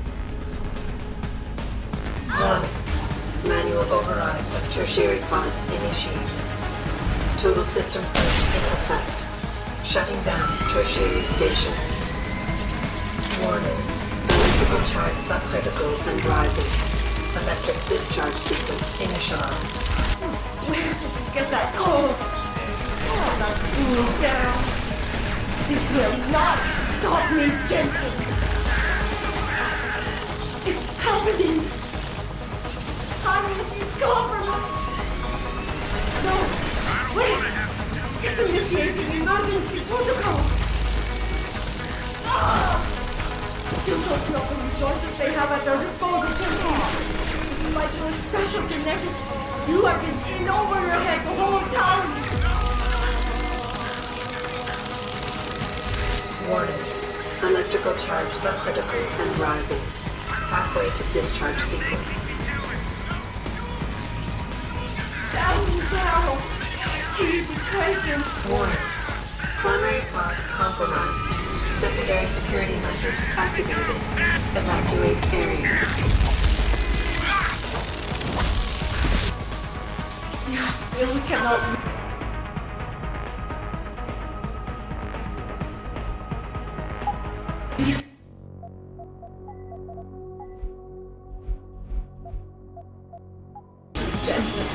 1. Manual override of tertiary pods initiated. Total system purge in effect. Shutting down tertiary stations. Warning. Electrical charge subcritical and rising. Electric discharge sequence initialized. Where did you get that cold? Not cool down. This will not stop me, Jensen. It's happening. Harriet is compromised. No, wait. It's initiating emergency protocols. You don't know the resources they have at their disposal, Jensen. Despite your special genetics, you have been in over your head the whole time. Warning. Electrical charge subcritical and rising. Halfway to discharge sequence. Down. He betrayed him. Warning. Primary pod compromised. Secondary security measures activated. Evacuate area. You still cannot. Jensen.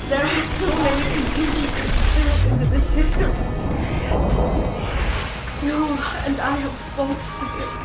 There are too many contingencies built into the system. You and I have both failed.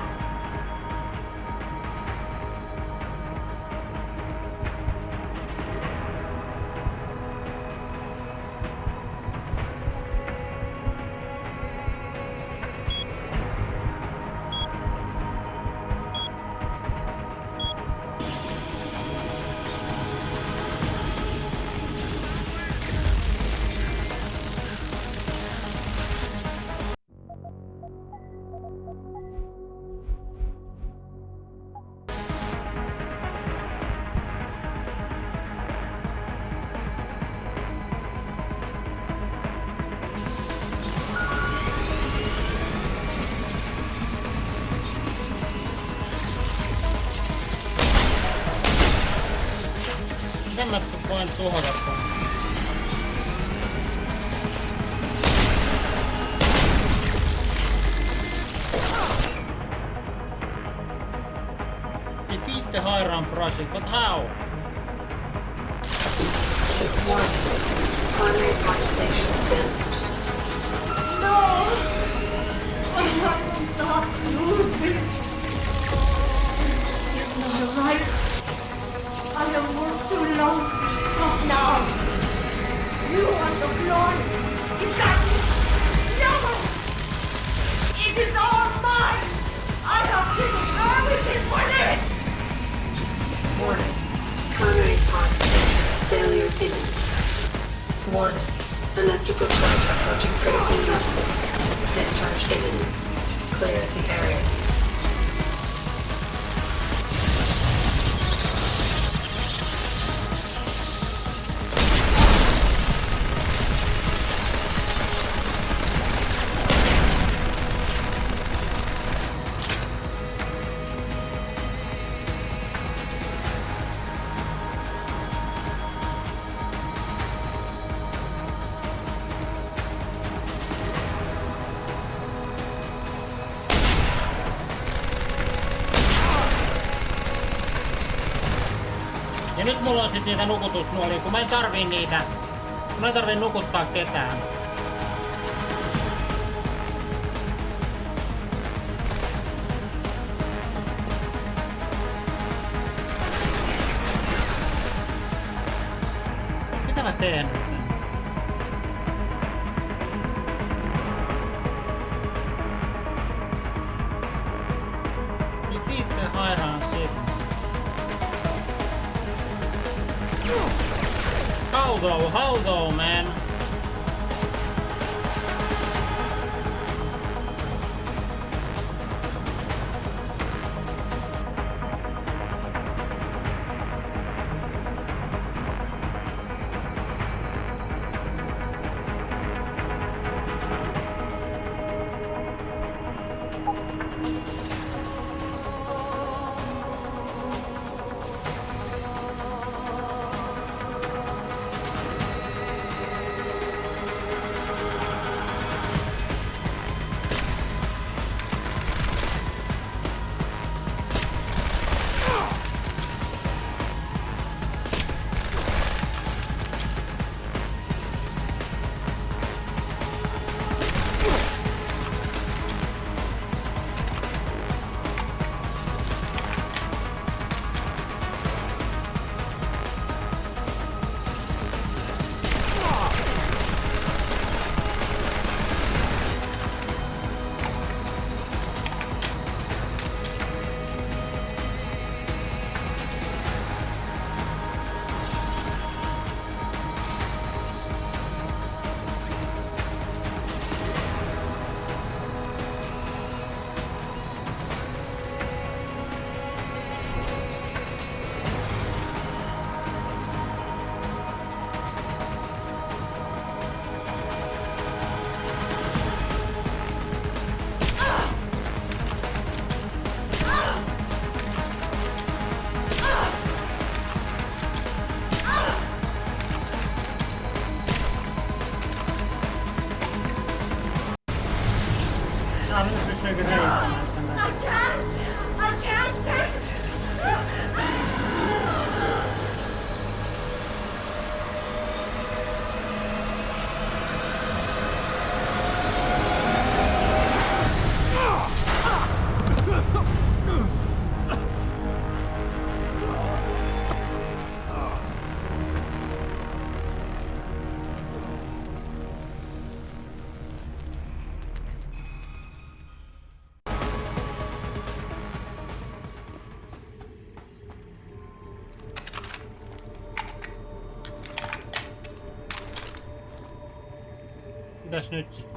Miten mä voin tuhota ton? Defeat the Hiram Project, but how? Primary pod station damaged. No! I will not lose this. It's not right. I have worked too long to stop now. You want the glory? Is that it? No! It is all mine! I have given everything Proceeding. 1. Electrical charge approaching critical level. Discharge imminent. Clear the area. Ja nyt mulla on sit niitä nukutusnuolia, kun mä en tarvii niitä. Mä en tarvii nukuttaa ketään. Mitä mä teen nyt? Defeat the Hiran Signal. How though, man? Mitäs nyt sitten?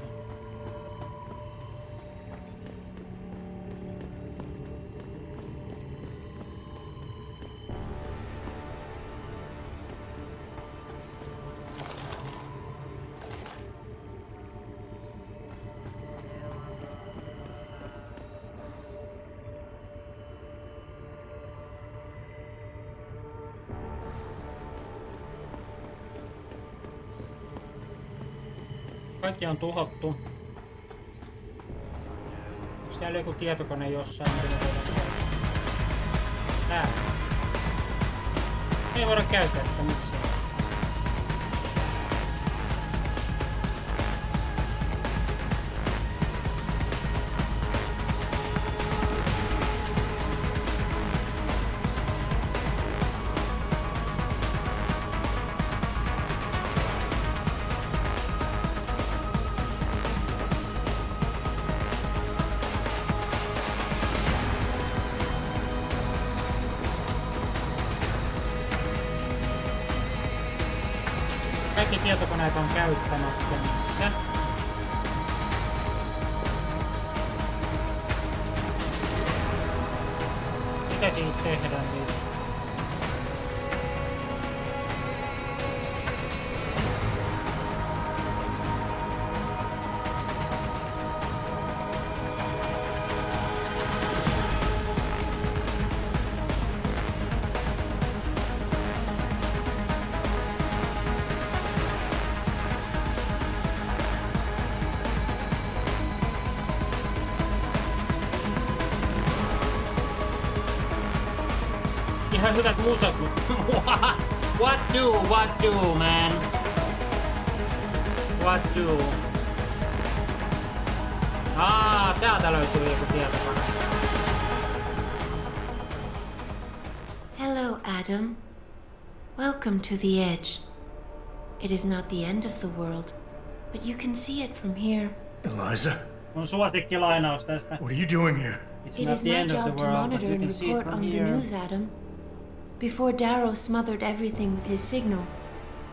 Kaikki on tuhottu. Onko täällä joku tietokone jossain? Tää. Ei voida käyttää, että miksei. kaikki tietokoneet on käyttämättömissä. Mitä siis tehdään nyt? Ihan hyvät musat, what do, man? What do? Täältä löytyy joku tietokone. Hello, Adam. Welcome to the edge. It is not the end of the world, but you can see it from here. Eliza? Mun suosikkilainaus tästä. What are you doing here? It is my job to monitor and report on the news, Adam. Before Darrow smothered everything with his signal,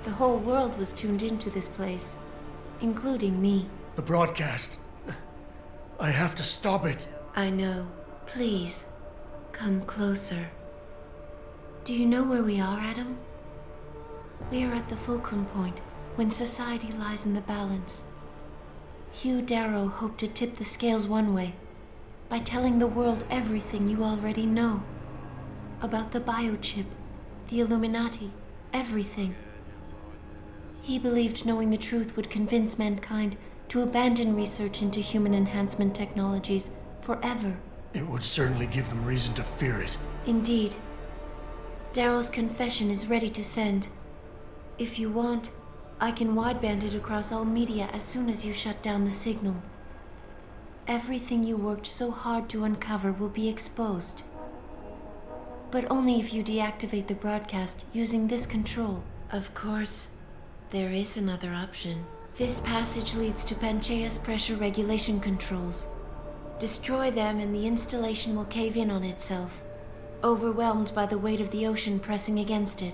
the whole world was tuned into this place, including me. The broadcast. I have to stop it. I know. Please, come closer. Do you know where we are, Adam? We are at the fulcrum point, when society lies in the balance. Hugh Darrow hoped to tip the scales one way, by telling the world everything you already know. About the biochip, the Illuminati, everything. He believed knowing the truth would convince mankind to abandon research into human enhancement technologies forever. It would certainly give them reason to fear it. Indeed. Darrow's confession is ready to send. If you want, I can wideband it across all media as soon as you shut down the signal. Everything you worked so hard to uncover will be exposed. But only if you deactivate the broadcast using this control. Of course, there is another option. This passage leads to Panchaea's pressure regulation controls. Destroy them and the installation will cave in on itself, overwhelmed by the weight of the ocean pressing against it.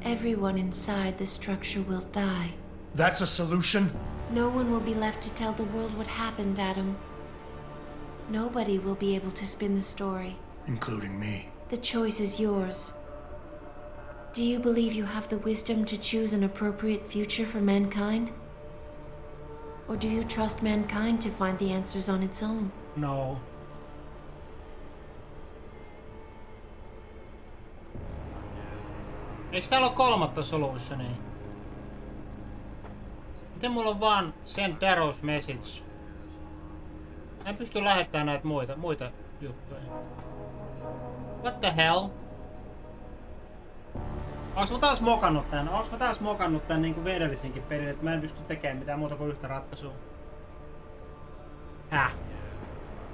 Everyone inside the structure will die. That's a solution? No one will be left to tell the world what happened, Adam. Nobody will be able to spin the story. Including me. The choice is yours. Do you believe you have the wisdom to choose an appropriate future for mankind? Or do you trust mankind to find the answers on its own? No. Eikö täällä ole kolmatta solutionia? Miten mulla on vaan send Darrow's message? Mä en pysty lähettämään näitä muita juttuja. What the hell? Onks mä taas mokannut tän niinku vedellisenkin pelin, että mä en pysty tekemään mitään muuta kuin yhtä ratkaisua? Häh?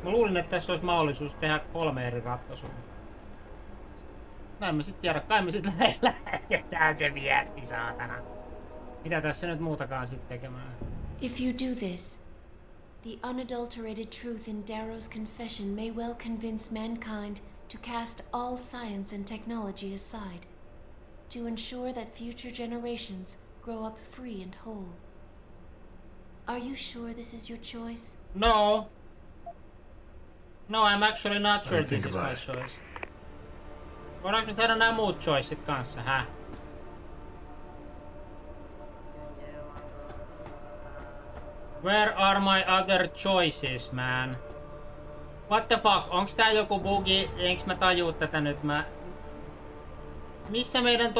Mä luulin, että tässä olisi mahdollisuus tehdä 3 eri ratkaisua. Näin mä sit tiedä, kai me sit lähetetään se viesti, saatana. Mitä tässä nyt muutakaan sit tekemään? If you do this, the unadulterated truth in Darrow's confession may well convince mankind to cast all science and technology aside, to ensure that future generations grow up free and whole. Are you sure this is your choice? No. No, I'm actually not sure this is my choice. Voidaanko me saada nämä muut choiceit kanssa, häh? Where are my other choices, man? What the fuck? Onks tää joku bugi? Enks mä tajuu tätä nyt? Missä meidän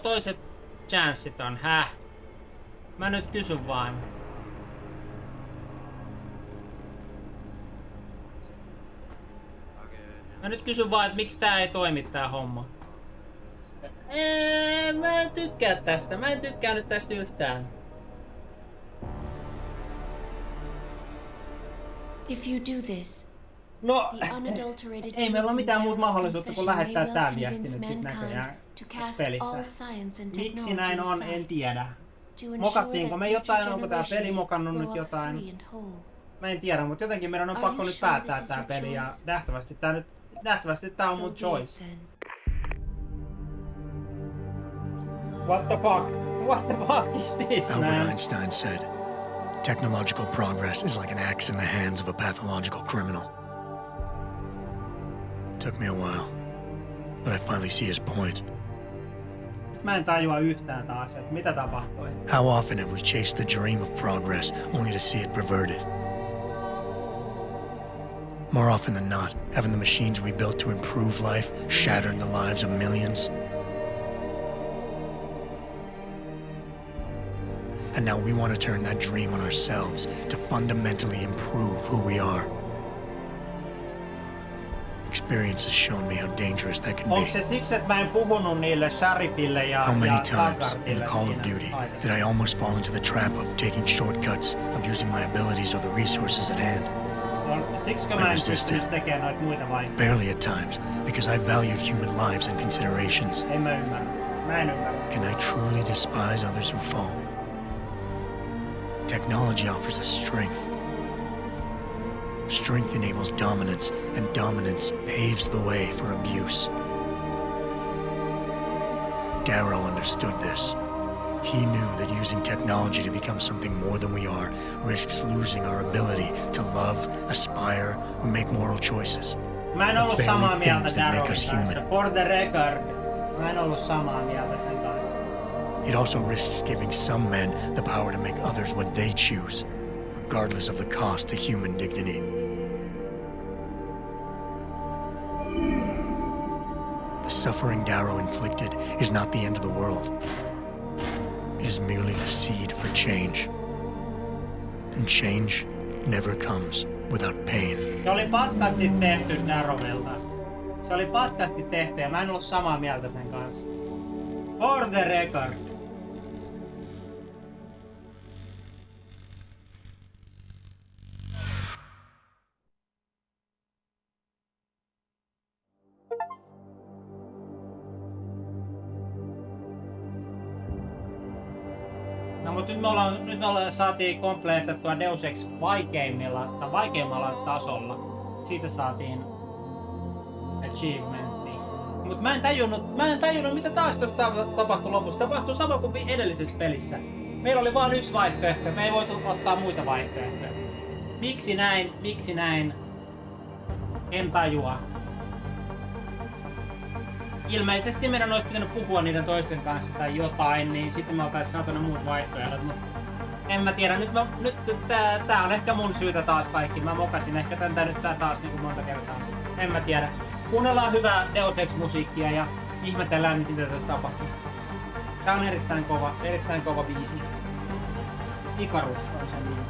toiset chanssit on, häh? Mä nyt kysyn vaan. Mä nyt kysyn vaan, että miksi tää ei toimi tää homma. Mä en tykkää tästä. Mä en tykkää nyt tästä yhtään. If you do this, no, ei meillä ole mitään muuta mahdollisuutta kuin lähettää tää viesti nyt sit näköjään pelissä. Miksi näin on, en tiedä. Mokattiinko me jotain, onko tää peli mokannut nyt jotain? Mä en tiedä, mutta jotenkin meidän on pakko nyt päättää tää peli ja nähtävästi tää on mun choice. What the fuck? What the fuck is this, Albert man? Einstein said, technological progress is like an axe in the hands of a pathological criminal. Took me a while, but I finally see his point. Mä en tajua yhtään taas, että mitä tapahtui. How often have we chased the dream of progress only to see it perverted? More often than not, haven't the machines we built to improve life shattered the lives of millions? And now we want to turn that dream on ourselves to fundamentally improve who we are. Experience has shown me how dangerous that can Onko be. se siksi, että mä en puhunut niille Sharifille ja How many times in Tagartille Call of siinä Duty aikaisemmin? did I almost fall into the trap of taking shortcuts, abusing my abilities or the resources at hand? Siksikö mä en pystynyt tekemään noita muita vaihtoehtoja? Barely at times, because I valued human lives and considerations. En mä ymmärrä. Mä en ymmärrä. Can I truly despise others who fall? Technology offers us strength. Strength enables dominance, and dominance paves the way for abuse. Darrow understood this. He knew that using technology to become something more than we are risks losing our ability to love, aspire, or make moral choices. Mä en ollut The samaa very mieltä things that make Darrowin us kanssa. human. For the record, mä en ollut samaa mieltä sen kanssa. It also risks giving some men the power to make others what they choose, regardless of the cost to human dignity. The suffering Darrow inflicted is not the end of the world. It is merely the seed for change. And change never comes without pain. Se oli paskasti tehty Darrowilta. Se oli paskasti tehty ja mä en ollut samaa mieltä sen kanssa. For the record. No mut nyt me saatiin kompleetettua Deus Ex vaikeimmalla tasolla. Siitä saatiin achievementti. Mut mä en tajunnut mitä taas tuossa tapahtui lopussa. Tapahtui sama kuin edellisessä pelissä. Meillä oli vain yksi vaihtoehto, me ei voitu ottaa muita vaihtoehtoja. Miksi näin? En tajua. Ilmeisesti meidän olisi pitänyt puhua niiden toisten kanssa tai jotain, niin sitten me oltais saatu ne muut vaihtoehdot, mutta en mä tiedä. Nyt tää on ehkä mun syytä taas kaikki. Mä mokasin ehkä tän nyt taas niinku monta kertaa. En mä tiedä. Kuunnellaan hyvää Deus Ex-musiikkia ja ihmetellään mitä tässä tapahtuu. Tää on erittäin kova biisi. Ikarus on sen nimi.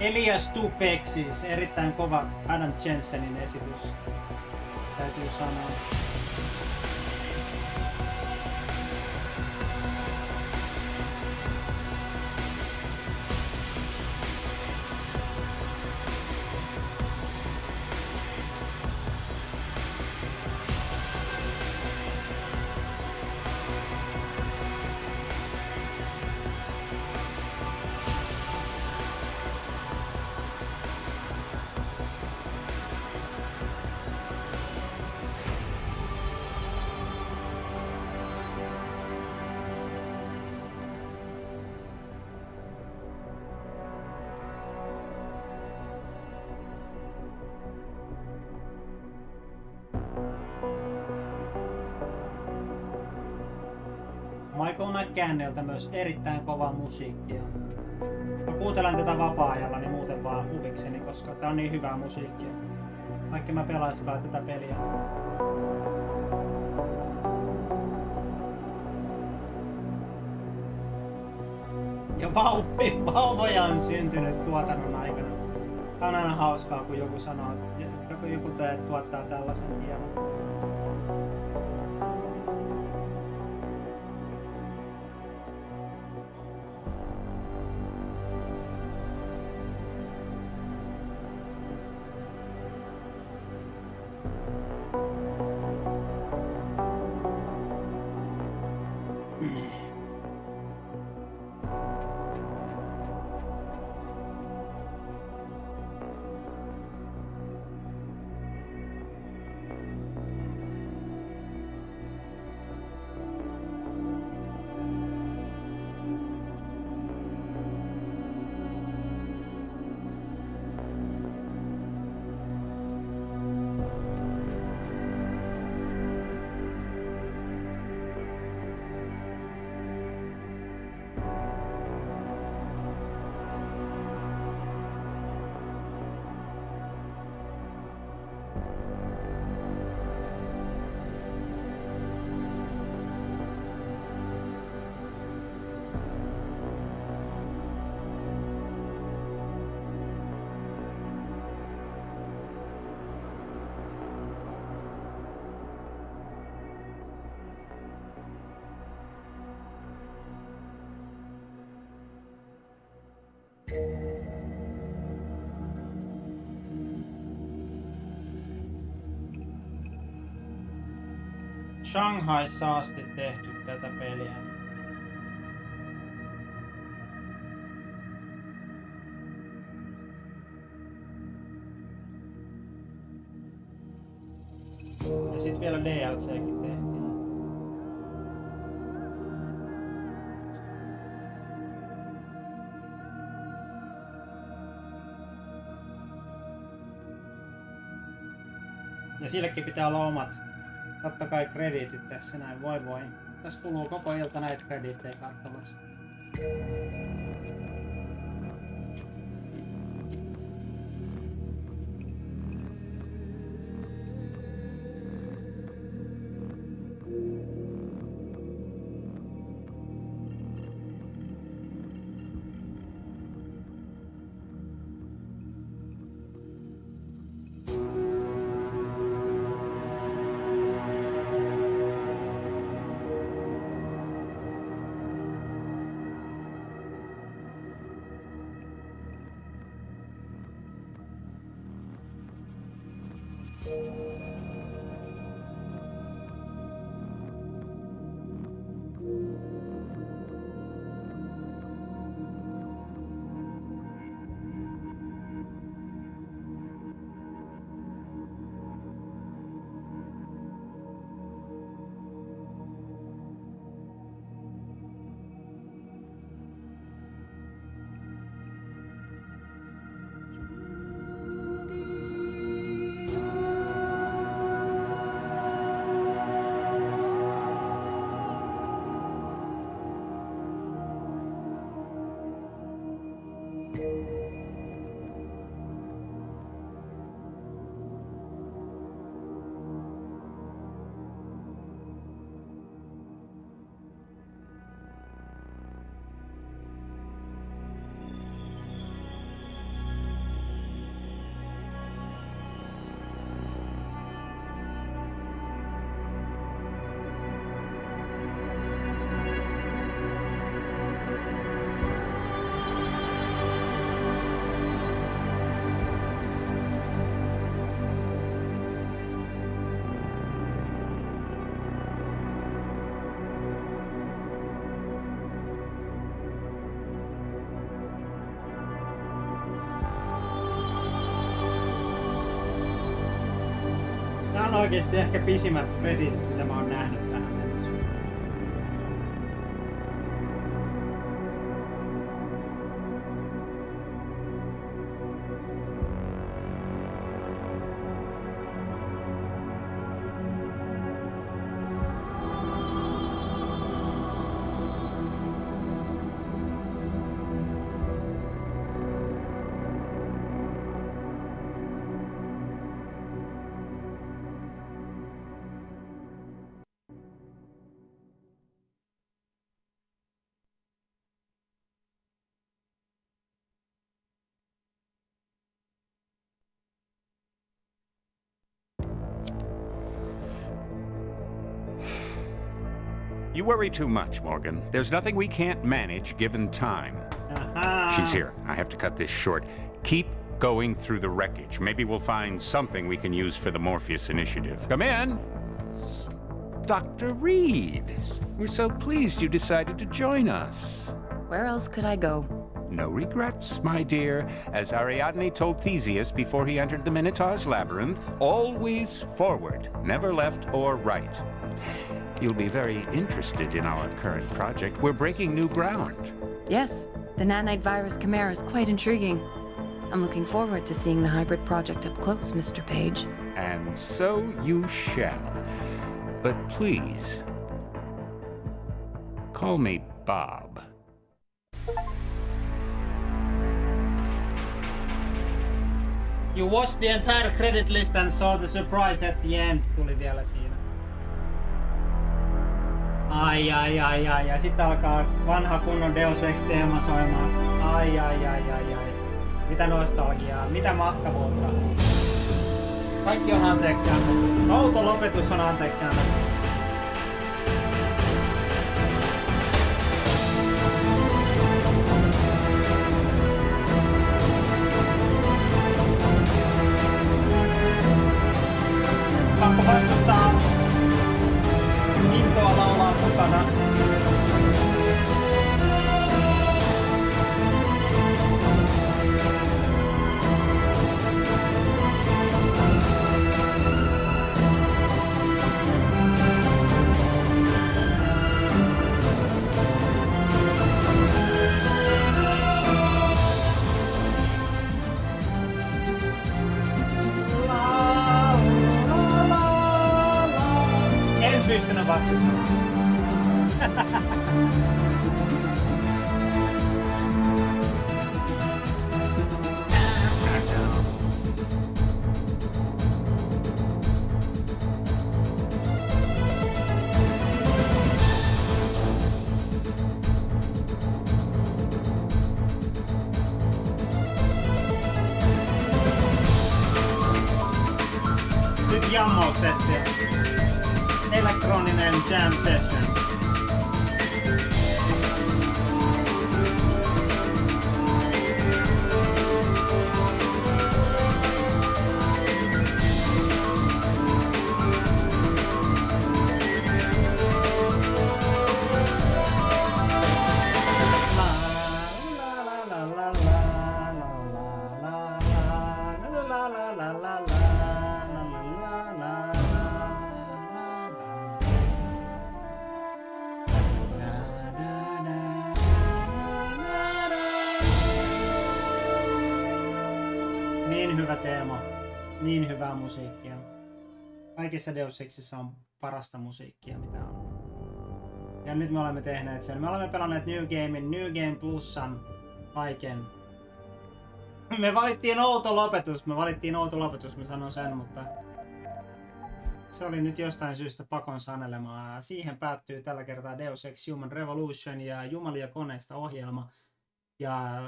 Elias Tupexis, erittäin kova Adam Jensenin esitys, täytyy sanoa. Michael McCannelta myös erittäin kovaa musiikkia. Mä kuuntelen tätä vapaa-ajalla niin muuten vaan huvikseni, koska tää on niin hyvää musiikkia. Vaikka mä pelaiskaan tätä peliä. Ja vauvoja on syntynyt tuotannon aikana. Tää on aina hauskaa, kun joku sanoo, että joku tuottaa tällaisen tiedon. Shanghaissa asti tehty tätä peliä. Ja sit vielä DLCkin tehtiin. Ja sillekin pitää olla omat, totta kai krediitit tässä näin, voi. Tässä kuluu koko ilta näitä krediittejä katsomassa. on oikeesti ehkä pisimmät kreditit, mitä mä oon nähnyt tähän mennessä. You worry too much, Morgan. There's nothing we can't manage given time. She's here. I have to cut this short. Keep going through the wreckage. Maybe we'll find something we can use for the Morpheus initiative. Come in. Dr. Reed. We're so pleased you decided to join us. Where else could I go? No regrets, my dear. As Ariadne told Theseus before he entered the Minotaur's labyrinth, always forward, never left or right. You'll be very interested in our current project. We're breaking new ground. Yes, the nanite virus chimera is quite intriguing. I'm looking forward to seeing the hybrid project up close, Mr. Page. And so you shall. But please, call me Bob. You watched the entire credit list and saw the surprise at the end. Tuli vielä siinä. Ai. Ja sitten alkaa vanha kunnon Deus Ex-teema soimaan. Ai. Mitä nostalgiaa, mitä mahtavuutta. Kaikki on anteeksi annettu. Outo lopetus on anteeksi annettu. Pakko vastustaa intoa laulaa mukana. En pystynyt vastustamaan. Nyt jammo-sessio. Elektroninen jam session. Niin hyvä teema, niin hyvää musiikkia. Kaikissa Deus Exissä on parasta musiikkia mitä on. Ja nyt me olemme tehneet sen. Me olemme pelanneet New Gamein, New Game Plusan, kaiken. Me valittiin outo lopetus, mä sanon sen, mutta se oli nyt jostain syystä pakon sanelemaa. Siihen päättyy tällä kertaa Deus Ex Human Revolution ja Jumalia koneesta ohjelma. Ja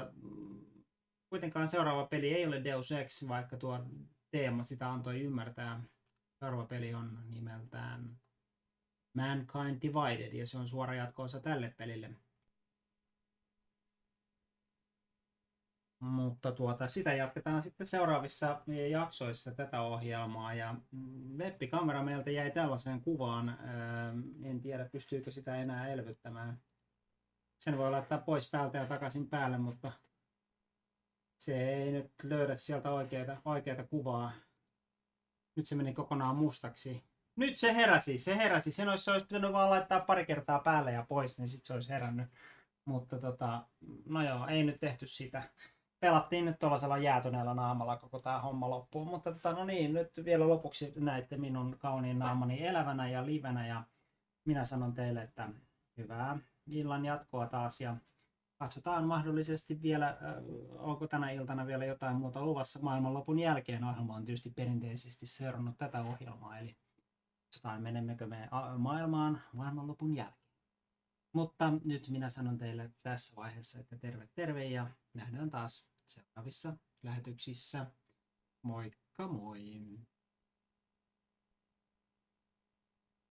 kuitenkaan seuraava peli ei ole Deus Ex, vaikka tuo teema sitä antoi ymmärtää. Seuraava peli on nimeltään Mankind Divided ja se on suora jatkoosa tälle pelille. Mutta sitä jatketaan sitten seuraavissa jaksoissa tätä ohjelmaa ja webbikamera meiltä jäi tällaiseen kuvaan. En tiedä pystyykö sitä enää elvyttämään. Sen voi laittaa pois päältä ja takaisin päälle, mutta se ei nyt löydä sieltä oikeata kuvaa. Nyt se meni kokonaan mustaksi. Nyt se heräsi. Sen olisi pitänyt vaan laittaa pari kertaa päälle ja pois, niin sitten se olisi herännyt. Mutta no joo, ei nyt tehty sitä. Pelattiin nyt tuollaisella jäätyneellä naamalla koko tää homma loppuun. Mutta no niin, nyt vielä lopuksi näitte minun kauniin naamani elävänä ja livenä. Ja minä sanon teille, että hyvää illan jatkoa taas. Ja katsotaan mahdollisesti vielä, onko tänä iltana vielä jotain muuta luvassa maailmanlopun jälkeen. Ohjelma on tietysti perinteisesti seurannut tätä ohjelmaa. Eli katsotaan, menemmekö me maailmanlopun jälkeen. Mutta nyt minä sanon teille tässä vaiheessa, että terve ja nähdään taas seuraavissa lähetyksissä. Moikka moi!